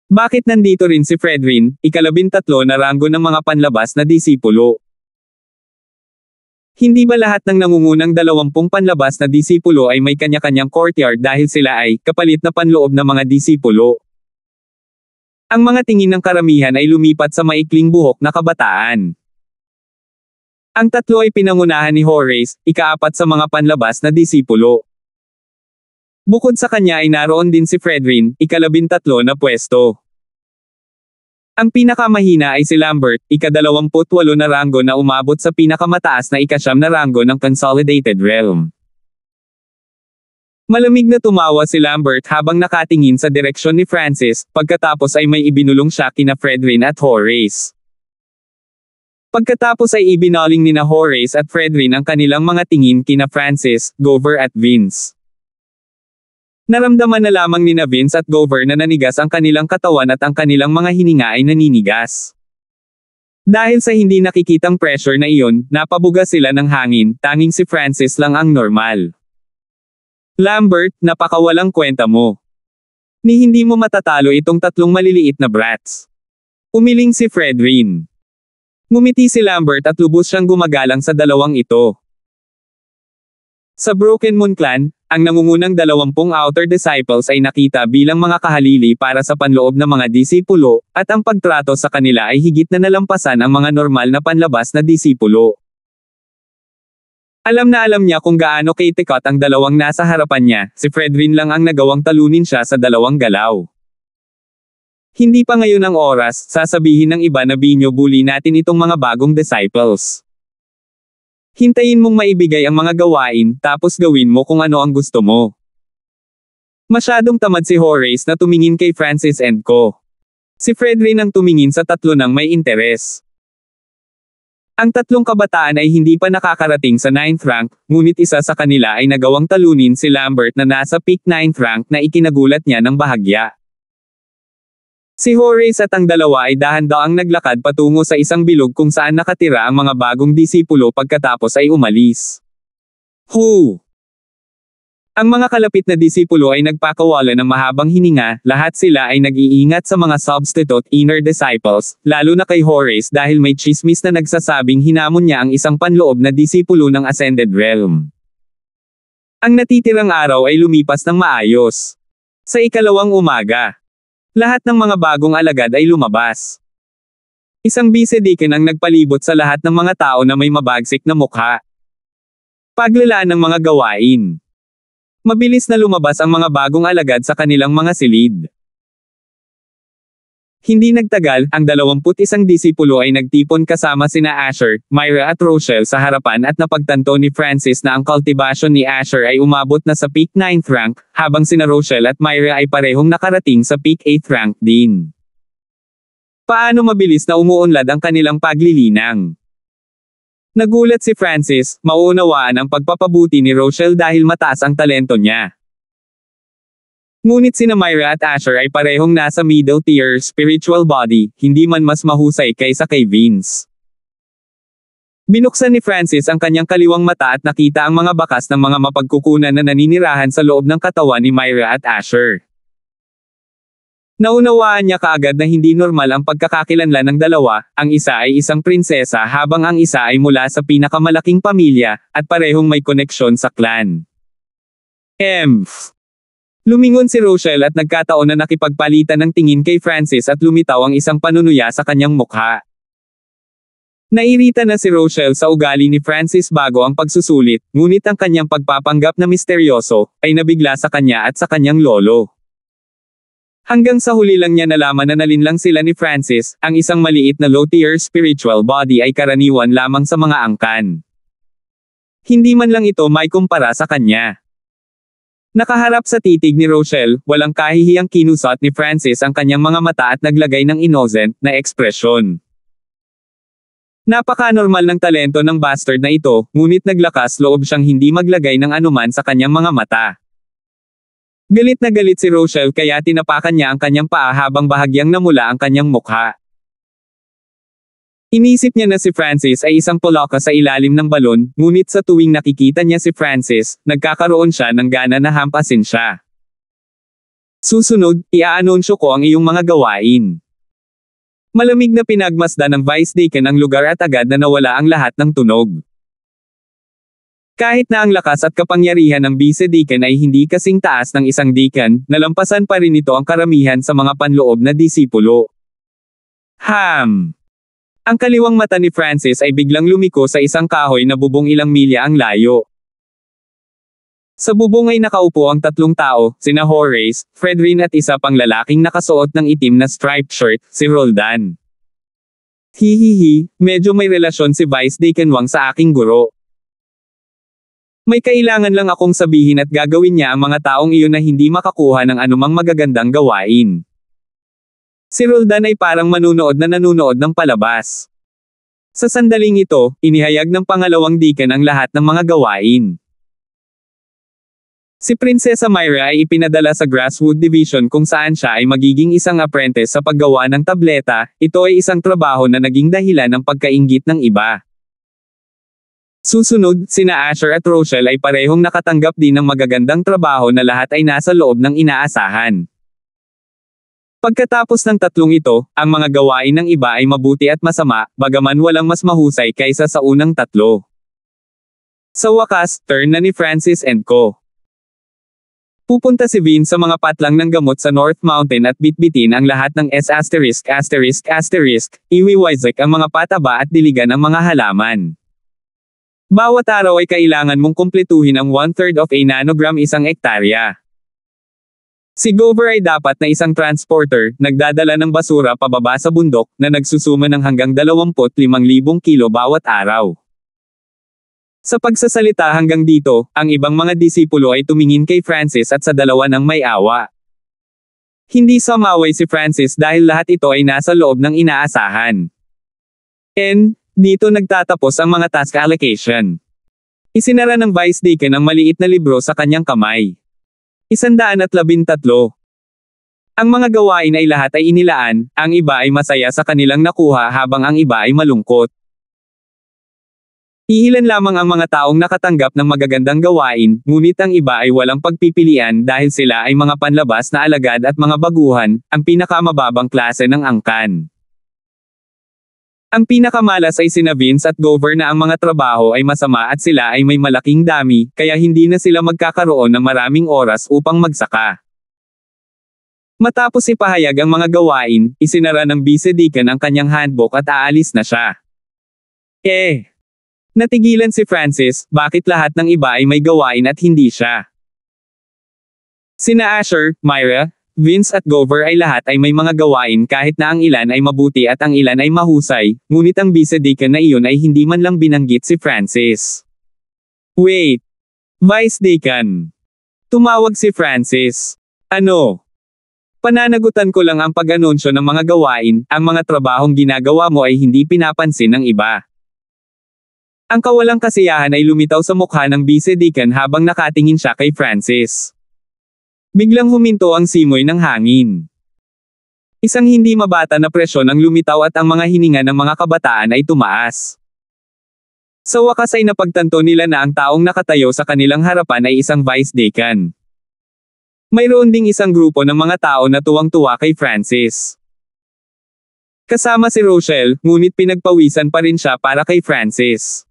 Bakit nandito rin si Fredrin, ika-13 na ranggo ng mga panlabas na disipulo? Hindi ba lahat ng nangungunang 20 panlabas na disipulo ay may kanya-kanyang courtyard dahil sila ay kapalit na panloob na mga disipulo? Ang mga tingin ng karamihan ay lumipat sa maikling buhok na kabataan. Ang tatlo ay pinangunahan ni Horace, ika-4 sa mga panlabas na disipulo. Bukod sa kanya ay naroon din si Fredrin, ika-13 na pwesto. Ang pinakamahina ay si Lambert, ika-28 na ranggo na umabot sa pinakamataas na ika-9 na ranggo ng Consolidated Realm. Malamig na tumawa si Lambert habang nakatingin sa direksyon ni Francis, pagkatapos ay may ibinulong siya kina Fredrin at Horace. Pagkatapos ay ibinaling nina Horace at Fredrin ang kanilang mga tingin kina Francis, Gover at Vince. Naramdaman na lamang nina Vince at Gover na nanigas ang kanilang katawan at ang kanilang mga hininga ay naninigas. Dahil sa hindi nakikitang pressure na iyon, napabuga sila ng hangin, tanging si Francis lang ang normal. Lambert, napakawalang kwenta mo. Ni hindi mo matatalo itong tatlong maliliit na brats. Umiling si Fredrin. Ngumiti si Lambert at lubos siyang gumagalang sa dalawang ito. Sa Broken Moon Clan, ang nangungunang 20 outer disciples ay nakita bilang mga kahalili para sa panloob ng mga disipulo, at ang pagtrato sa kanila ay higit na nalampasan ang mga normal na panlabas na disipulo. Alam na alam niya kung gaano kaitikot ang dalawang nasa harapan niya, si Fredrin lang ang nagawang talunin siya sa dalawang galaw. Hindi pa ngayon ang oras, sasabihin ng iba na binyo-bully natin itong mga bagong disciples. Hintayin mong maibigay ang mga gawain, tapos gawin mo kung ano ang gusto mo. Masyadong tamad si Horace na tumingin kay Francis and Co. Si Fredrin ang tumingin sa tatlo ng may interes. Ang tatlong kabataan ay hindi pa nakakarating sa 9th rank, ngunit isa sa kanila ay nagawang talunin si Lambert na nasa peak 9th rank na ikinagulat niya ng bahagya. Si Horace at ang dalawa ay dahan-daang naglakad patungo sa isang bilog kung saan nakatira ang mga bagong disipulo pagkatapos ay umalis. Ang mga kalapit na disipulo ay nagpakawala ng mahabang hininga, lahat sila ay nag-iingat sa mga substitute inner disciples, lalo na kay Horace dahil may chismis na nagsasabing hinamon niya ang isang panloob na disipulo ng Ascended Realm. Ang natitirang araw ay lumipas ng maayos. Sa ikalawang umaga, lahat ng mga bagong alagad ay lumabas. Isang vice-deacon ang nagpalibot sa lahat ng mga tao na may mabagsik na mukha. Paglalaan ng mga gawain. Mabilis na lumabas ang mga bagong alagad sa kanilang mga silid. Hindi nagtagal, ang 21 disipulo ay nagtipon kasama sina Asher, Myra at Rochelle sa harapan at napagtanto ni Francis na ang cultivation ni Asher ay umabot na sa peak 9th rank, habang sina Rochelle at Myra ay parehong nakarating sa peak 8th rank din. Paano mabilis na umuunlad ang kanilang paglilinang? Nagulat si Francis, mauunawaan ang pagpapabuti ni Rochelle dahil mataas ang talento niya. Ngunit sina Myra at Asher ay parehong nasa middle tier spiritual body, hindi man mas mahusay kaysa kay Vince. Binuksan ni Francis ang kanyang kaliwang mata at nakita ang mga bakas ng mga mapagkukunan na naninirahan sa loob ng katawan ni Myra at Asher. Naunawaan niya kaagad na hindi normal ang pagkakakilanlan ng dalawa, ang isa ay isang prinsesa habang ang isa ay mula sa pinakamalaking pamilya, at parehong may koneksyon sa clan. Lumingon si Rochelle at nagkataon na nakipagpalitan ng tingin kay Francis at lumitaw ang isang panunuya sa kanyang mukha. Nairita na si Rochelle sa ugali ni Francis bago ang pagsusulit, ngunit ang kanyang pagpapanggap na misteryoso, ay nabigla sa kanya at sa kanyang lolo. Hanggang sa huli lang niya nalaman na nalinlang sila ni Francis, ang isang maliit na low-tier spiritual body ay karaniwan lamang sa mga angkan. Hindi man lang ito may kumpara sa kanya. Nakaharap sa titig ni Rochelle, walang kahihiyang kinusot ni Francis ang kanyang mga mata at naglagay ng innocent na ekspresyon. Napaka-normal ng talento ng bastard na ito, ngunit naglakas loob siyang hindi maglagay ng anuman sa kanyang mga mata. Galit na galit si Rochelle kaya tinapakan niya ang kanyang paa habang bahagyang namula ang kanyang mukha. Inisip niya na si Francis ay isang poloka sa ilalim ng balon, ngunit sa tuwing nakikita niya si Francis, nagkakaroon siya ng gana na hampasin siya. Susunod, i-aanunsyo ko ang iyong mga gawain. Malamig na pinagmasdan ng Vice Deacon ang lugar at agad na nawala ang lahat ng tunog. Kahit na ang lakas at kapangyarihan ng Vice Deacon ay hindi kasing taas ng isang deacon, nalampasan pa rin ito ang karamihan sa mga panloob na disipulo. Ang kaliwang mata ni Francis ay biglang lumiko sa isang kahoy na bubong ilang milya ang layo. Sa bubong ay nakaupo ang tatlong tao, sina Horace, Fredrin at isa pang lalaking nakasuot ng itim na striped shirt, si Roldan. Hihihi, medyo may relasyon si Vice Deacon Wang sa aking guro. May kailangan lang akong sabihin at gagawin niya ang mga taong iyon na hindi makakuha ng anumang magagandang gawain. Si Roldan ay parang manunood na nanunood ng palabas. Sa sandaling ito, inihayag ng pangalawang deacon ang lahat ng mga gawain. Si Prinsesa Myra ay ipinadala sa Grasswood Division kung saan siya ay magiging isang apprentice sa paggawa ng tableta, ito ay isang trabaho na naging dahilan ng pagkainggit ng iba. Susunod, sina Asher at Rochelle ay parehong nakatanggap din ng magagandang trabaho na lahat ay nasa loob ng inaasahan. Pagkatapos ng tatlong ito, ang mga gawain ng iba ay mabuti at masama, bagaman walang mas mahusay kaysa sa unang tatlo. Sa wakas, turn na ni Francis and Co. Pupunta si Vin sa mga patlang ng gamot sa North Mountain at bitbitin ang lahat ng S******, iwiwizek ang mga pataba at diligan ang mga halaman. Bawat araw ay kailangan mong kumpletuhin ang 1/3 of a nanogram isang hektarya. Si Gover ay dapat na isang transporter, nagdadala ng basura pababa sa bundok, na nagsusuma ng hanggang 25,000 kilo bawat araw. Sa pagsasalita hanggang dito, ang ibang mga disipulo ay tumingin kay Francis at sa dalawa ng may awa. Hindi sumaway si Francis dahil lahat ito ay nasa loob ng inaasahan. Dito nagtatapos ang mga task allocation. Isinara ng Vice Deacon ang maliit na libro sa kanyang kamay. 113. Ang mga gawain ay lahat ay inilaan, ang iba ay masaya sa kanilang nakuha habang ang iba ay malungkot. Iilan lamang ang mga taong nakatanggap ng magagandang gawain, ngunit ang iba ay walang pagpipilian dahil sila ay mga panlabas na alagad at mga baguhan, ang pinakamababang klase ng angkan. Ang pinakamalas ay sina Vince at Gover na ang mga trabaho ay masama at sila ay may malaking dami, kaya hindi na sila magkakaroon ng maraming oras upang magsaka. Matapos ipahayag ang mga gawain, isinara ng Vice Deacon ang kanyang handbook at aalis na siya. Natigilan si Francis, bakit lahat ng iba ay may gawain at hindi siya? Sina Asher, Myra, Vince at Gover ay lahat ay may mga gawain kahit na ang ilan ay mabuti at ang ilan ay mahusay, ngunit ang Vice Deacon na iyon ay hindi man lang binanggit si Francis. Wait! Vice Deacon! Tumawag si Francis. Ano? Pananagutan ko lang ang pag-anunsyo ng mga gawain, ang mga trabahong ginagawa mo ay hindi pinapansin ng iba. Ang kawalang kasiyahan ay lumitaw sa mukha ng Vice Deacon habang nakatingin siya kay Francis. Biglang huminto ang simoy ng hangin. Isang hindi mabata na presyon ang lumitaw at ang mga hininga ng mga kabataan ay tumaas. Sa wakas ay napagtanto nila na ang taong nakatayo sa kanilang harapan ay isang Vice Deacon. Mayroon ding isang grupo ng mga tao na tuwang-tuwa kay Francis. Kasama si Rochelle, ngunit pinagpawisan pa rin siya para kay Francis.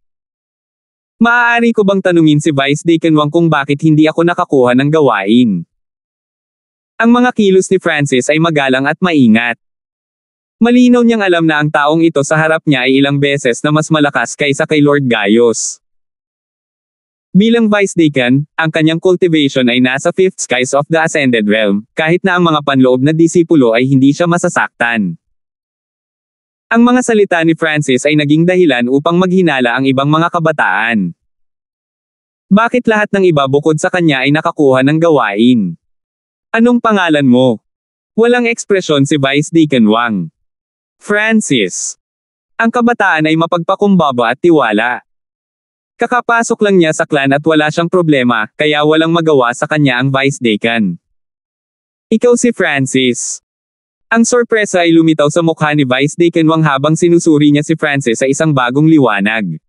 Maaari ko bang tanungin si Vice Deacon Wang kung bakit hindi ako nakakuha ng gawain? Ang mga kilos ni Francis ay magalang at maingat. Malinaw niyang alam na ang taong ito sa harap niya ay ilang beses na mas malakas kaysa kay Lord Gaius. Bilang Vice Deacon, ang kanyang cultivation ay nasa 5th skies of the Ascended Realm, kahit na ang mga panloob na disipulo ay hindi siya masasaktan. Ang mga salita ni Francis ay naging dahilan upang maghinala ang ibang mga kabataan. Bakit lahat ng iba bukod sa kanya ay nakakuha ng gawain? Anong pangalan mo? Walang ekspresyon si Vice Deacon Wang. Francis. Ang kabataan ay mapagpakumbaba at tiwala. Kakapasok lang niya sa clan at wala siyang problema, kaya walang magawa sa kanya ang Vice Deacon. Ikaw si Francis. Ang sorpresa ay lumitaw sa mukha ni Vice Deacon Wang habang sinusuri niya si Francis sa isang bagong liwanag.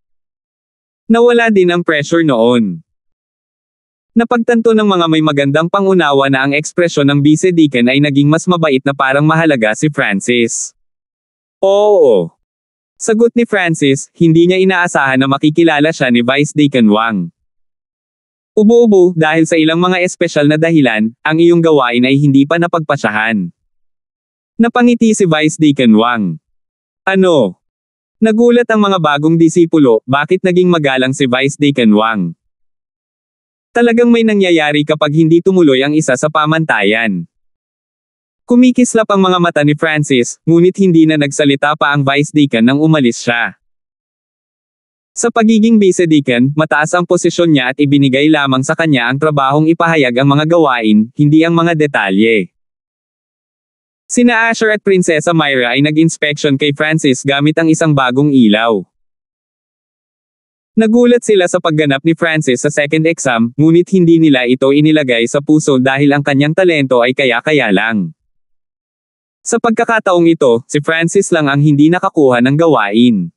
Nawala din ang pressure noon. Napagtanto ng mga may magandang pangunawa na ang ekspresyon ng Vice Deacon ay naging mas mabait na parang mahalaga si Francis. Oo. Sagot ni Francis, hindi niya inaasahan na makikilala siya ni Vice Deacon Wang. Ubo-ubo, dahil sa ilang mga espesyal na dahilan, ang iyong gawain ay hindi pa napagpasyahan. Napangiti si Vice Deacon Wang. Ano? Nagulat ang mga bagong disipulo, bakit naging magalang si Vice Deacon Wang? Talagang may nangyayari kapag hindi tumuloy ang isa sa pamantayan. Kumikislap ang mga mata ni Francis, ngunit hindi na nagsalita pa ang Vice Deacon nang umalis siya. Sa pagiging Vice Deacon, mataas ang posisyon niya at ibinigay lamang sa kanya ang trabahong ipahayag ang mga gawain, hindi ang mga detalye. Sina Asher at Prinsesa Myra ay nag-inspection kay Francis gamit ang isang bagong ilaw. Nagulat sila sa pagganap ni Francis sa second exam, ngunit hindi nila ito inilagay sa puso dahil ang kanyang talento ay kaya-kaya lang. Sa pagkakataong ito, si Francis lang ang hindi nakakuha ng gawain.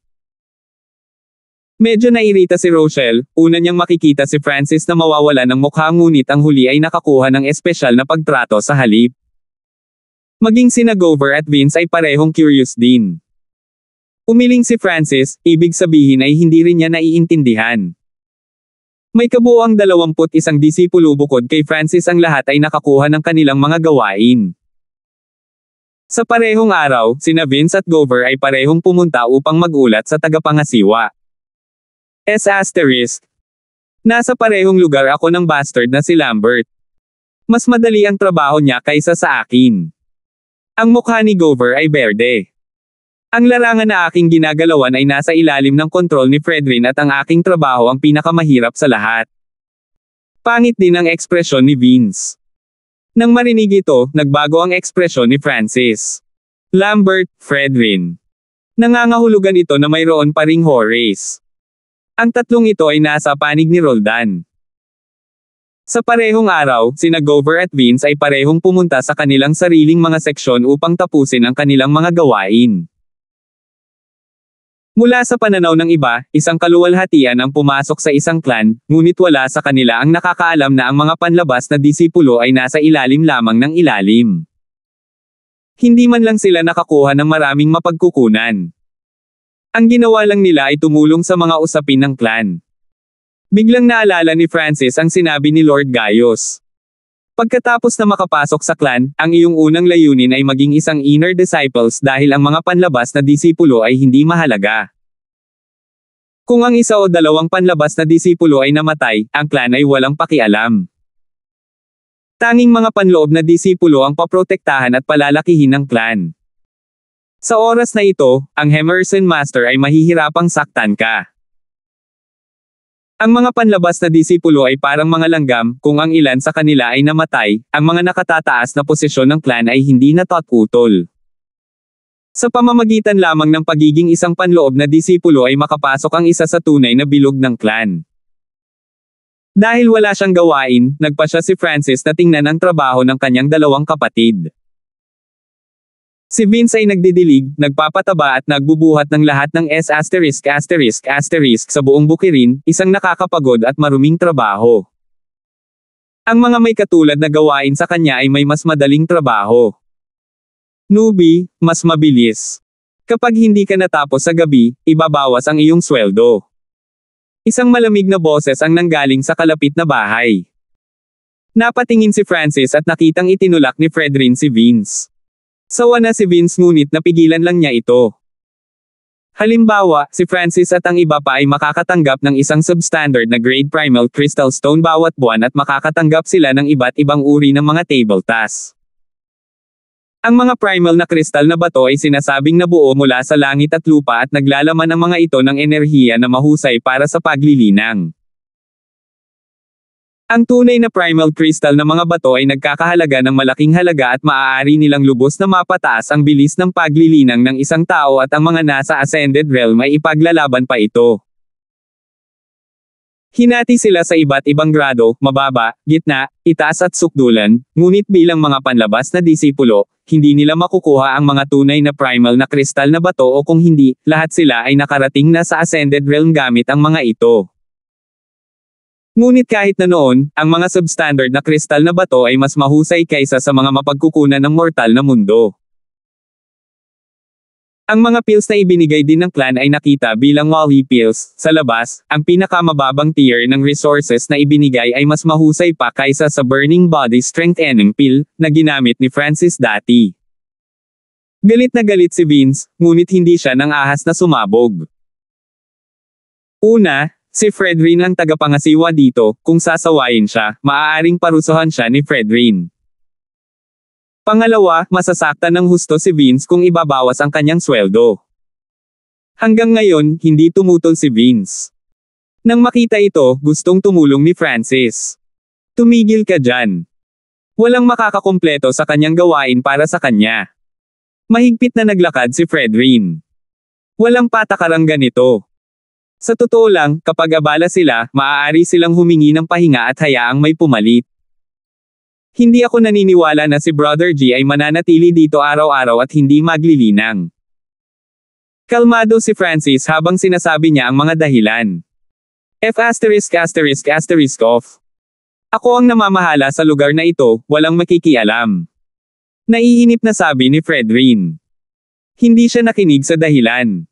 Medyo nairita si Rochelle, una niyang makikita si Francis na mawawala ng mukha ngunit ang huli ay nakakuha ng espesyal na pagtrato sa halip. Maging sina Gover at Vince ay parehong curious din. Umiling si Francis, ibig sabihin ay hindi rin niya naiintindihan. May kabuuang 21 disipulo bukod kay Francis ang lahat ay nakakuha ng kanilang mga gawain. Sa parehong araw, sina Vince at Gover ay parehong pumunta upang magulat sa tagapangasiwa. Nasa parehong lugar ako ng bastard na si Lambert. Mas madali ang trabaho niya kaysa sa akin. Ang mukha ni Gover ay berde. Ang larangan na aking ginagalawan ay nasa ilalim ng kontrol ni Fredrin at ang aking trabaho ang pinakamahirap sa lahat. Pangit din ang ekspresyon ni Vince. Nang marinig ito, nagbago ang ekspresyon ni Francis. Lambert, Fredrin. Nangangahulugan ito na mayroon pa ring Horace. Ang tatlong ito ay nasa panig ni Roldan. Sa parehong araw, sina Gover at Vince ay parehong pumunta sa kanilang sariling mga seksyon upang tapusin ang kanilang mga gawain. Mula sa pananaw ng iba, isang kaluwalhatian ang pumasok sa isang clan, ngunit wala sa kanila ang nakakaalam na ang mga panlabas na disipulo ay nasa ilalim lamang ng ilalim. Hindi man lang sila nakakuha ng maraming mapagkukunan. Ang ginawa lang nila ay tumulong sa mga usapin ng clan. Biglang naalala ni Francis ang sinabi ni Lord Gaius. Pagkatapos na makapasok sa clan, ang iyong unang layunin ay maging isang inner disciples dahil ang mga panlabas na disipulo ay hindi mahalaga. Kung ang isa o dalawang panlabas na disipulo ay namatay, ang clan ay walang pakialam. Tanging mga panloob na disipulo ang paprotektahan at palalakihin ng clan. Sa oras na ito, ang Hemerson Master ay mahihirapang saktan ka. Ang mga panlabas na disipulo ay parang mga langgam, kung ang ilan sa kanila ay namatay, ang mga nakatataas na posisyon ng clan ay hindi natatutol. Sa pamamagitan lamang ng pagiging isang panloob na disipulo ay makapasok ang isa sa tunay na bilog ng clan. Dahil wala siyang gawain, nagpasya si Francis na tingnan ang trabaho ng kanyang dalawang kapatid. Si Vince ay nagdidilig, nagpapataba at nagbubuhat ng lahat ng S*** sa buong bukirin, isang nakakapagod at maruming trabaho. Ang mga may katulad na gawain sa kanya ay may mas madaling trabaho. Newbie, mas mabilis. Kapag hindi ka natapos sa gabi, ibabawas ang iyong sweldo. Isang malamig na boses ang nanggaling sa kalapit na bahay. Napatingin si Francis at nakitang itinulak ni Fredrin si Vince. Sawa na si Vince ngunit napigilan lang niya ito. Halimbawa, si Francis at ang iba pa ay makakatanggap ng isang substandard na grade primal crystal stone bawat buwan at makakatanggap sila ng iba't ibang uri ng mga table tasks. Ang mga primal na kristal na bato ay sinasabing nabuo mula sa langit at lupa at naglalaman ang mga ito ng enerhiya na mahusay para sa paglilinang. Ang tunay na primal crystal na mga bato ay nagkakahalaga ng malaking halaga at maaari nilang lubos na mapataas ang bilis ng paglilinang ng isang tao at ang mga nasa ascended realm ay ipaglalaban pa ito. Hinati sila sa iba't ibang grado, mababa, gitna, itaas at sukdulan, ngunit bilang mga panlabas na disipulo, hindi nila makukuha ang mga tunay na primal na kristal na bato o kung hindi, lahat sila ay nakarating na sa ascended realm gamit ang mga ito. Ngunit kahit na noon, ang mga substandard na kristal na bato ay mas mahusay kaysa sa mga mapagkukunan ng mortal na mundo. Ang mga pills na ibinigay din ng clan ay nakita bilang Wally pills. Sa labas, ang pinakamababang tier ng resources na ibinigay ay mas mahusay pa kaysa sa Burning Body Strengthening pill na ginamit ni Francis dati. Galit na galit si Vince, ngunit hindi siya nang ahas na sumabog. Una, si Fredrin ang tagapangasiwa dito, kung sasawayin siya, maaaring parusahan siya ni Fredrin. Pangalawa, masasaktan ng husto si Vince kung ibabawas ang kanyang sweldo. Hanggang ngayon, hindi tumutol si Vince. Nang makita ito, gustong tumulong ni Francis. Tumigil ka dyan. Walang makakakumpleto sa kanyang gawain para sa kanya. Mahigpit na naglakad si Fredrin. Walang patakarang ganito. Sa totoo lang, kapag abala sila, maaari silang humingi ng pahinga at hayaang may pumalit. Hindi ako naniniwala na si Brother G ay mananatili dito araw-araw at hindi maglilinang. Kalmado si Francis habang sinasabi niya ang mga dahilan. F*****off. Ako ang namamahala sa lugar na ito, walang makikialam. Naiinip na sabi ni Fredrin. Hindi siya nakinig sa dahilan.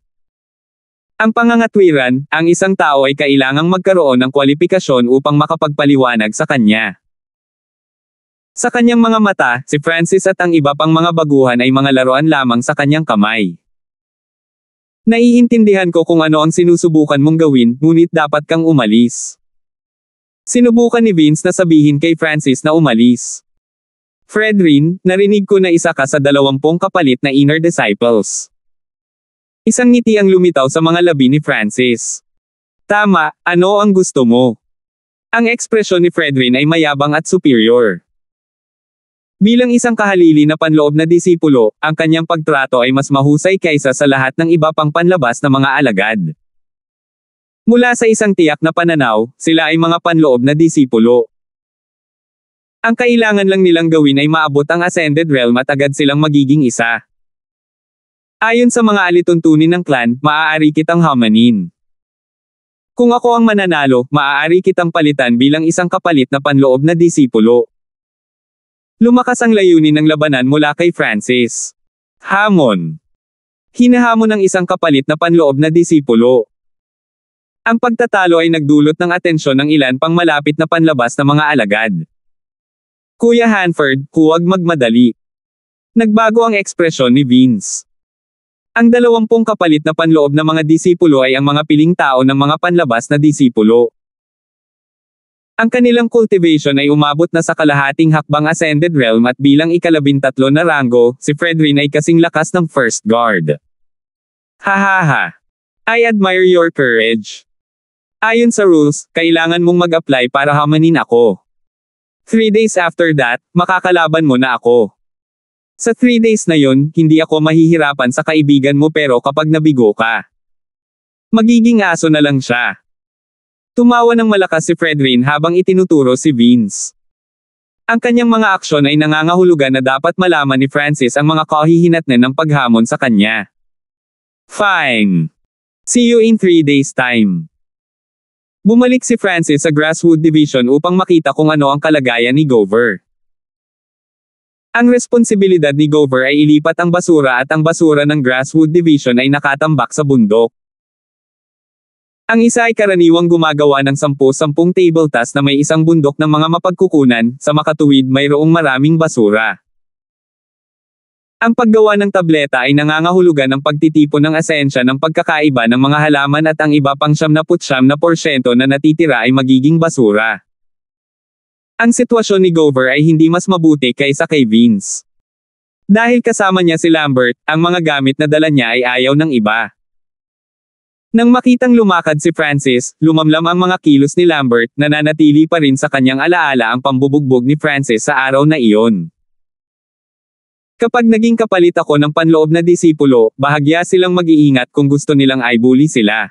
Ang pangangatwiran, ang isang tao ay kailangang magkaroon ng kwalipikasyon upang makapagpaliwanag sa kanya. Sa kanyang mga mata, si Francis at ang iba pang mga baguhan ay mga laruan lamang sa kanyang kamay. Naiintindihan ko kung ano ang sinusubukan mong gawin, ngunit dapat kang umalis. Sinubukan ni Vince na sabihin kay Francis na umalis. Fredrin, narinig ko na isa ka sa 20 kapalit na inner disciples. Isang ngiti ang lumitaw sa mga labi ni Francis. Tama, ano ang gusto mo? Ang ekspresyon ni Fredrin ay mayabang at superior. Bilang isang kahalili na panloob na disipulo, ang kanyang pagtrato ay mas mahusay kaysa sa lahat ng iba pang panlabas na mga alagad. Mula sa isang tiyak na pananaw, sila ay mga panloob na disipulo. Ang kailangan lang nilang gawin ay maabot ang ascended realm at agad silang magiging isa. Ayon sa mga alituntunin ng clan, maaari kitang hamanin. Kung ako ang mananalo, maaari kitang palitan bilang isang kapalit na panloob na disipulo. Lumakas ang layunin ng labanan mula kay Francis. Hamon. Hinahamon ng isang kapalit na panloob na disipulo. Ang pagtatalo ay nagdulot ng atensyon ng ilan pang malapit na panlabas na mga alagad. Kuya Hanford, huwag magmadali. Nagbago ang ekspresyon ni Vince. Ang 20 kapalit na panloob na mga disipulo ay ang mga piling tao ng mga panlabas na disipulo. Ang kanilang cultivation ay umabot na sa kalahating hakbang ascended realm at bilang ika-13 na rango, si Fredrin ay kasing lakas ng first guard. Hahaha. I admire your courage. Ayon sa rules, kailangan mong mag-apply para hamanin ako. 3 days after that, makakalaban mo na ako. Sa 3 days na yun, hindi ako mahihirapan sa kaibigan mo pero kapag nabigo ka, magiging aso na lang siya. Tumawa ng malakas si Fredrin habang itinuturo si Vince. Ang kanyang mga aksyon ay nangangahulugan na dapat malaman ni Francis ang mga kahihinatnan ng paghamon sa kanya. Fine. See you in 3 days time. Bumalik si Francis sa Grasswood Division upang makita kung ano ang kalagayan ni Gover. Ang responsibilidad ni Gover ay ilipat ang basura at ang basura ng Grasswood Division ay nakatambak sa bundok. Ang isa ay karaniwang gumagawa ng 10-10 table task na may isang bundok ng mga mapagkukunan, sa makatuwid mayroong maraming basura. Ang paggawa ng tableta ay nangangahulugan ng pagtitipon ng asensya ng pagkakaiba ng mga halaman at ang iba pang 99% na natitira ay magiging basura. Ang sitwasyon ni Gover ay hindi mas mabuti kaysa kay Vince. Dahil kasama niya si Lambert, ang mga gamit na dala niya ay ayaw ng iba. Nang makitang lumakad si Francis, lumamlam ang mga kilos ni Lambert, nananatili pa rin sa kanyang alaala ang pambubugbog ni Francis sa araw na iyon. Kapag naging kapalit ako ng panloob na disipulo, bahagya silang mag-iingat kung gusto nilang i-bully sila.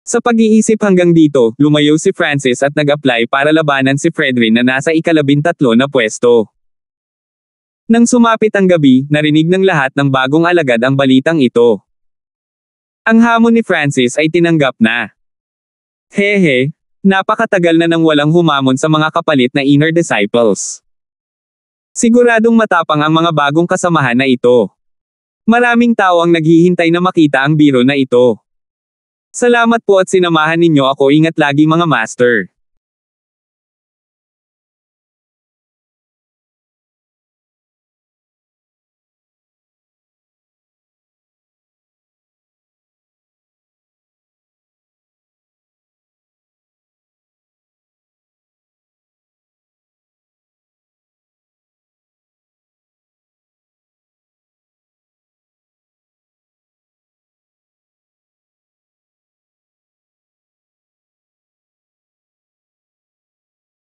Sa pag-iisip hanggang dito, lumayo si Francis at nag-apply para labanan si Fredrin na nasa ika-13 na pwesto. Nang sumapit ang gabi, narinig ng lahat ng bagong alagad ang balitang ito. Ang hamon ni Francis ay tinanggap na. Hehe, napakatagal na nang walang humamon sa mga kapalit na inner disciples. Siguradong matapang ang mga bagong kasamahan na ito. Maraming tao ang naghihintay na makita ang biro na ito. Salamat po at sinamahan ninyo ako, ingat lagi mga master.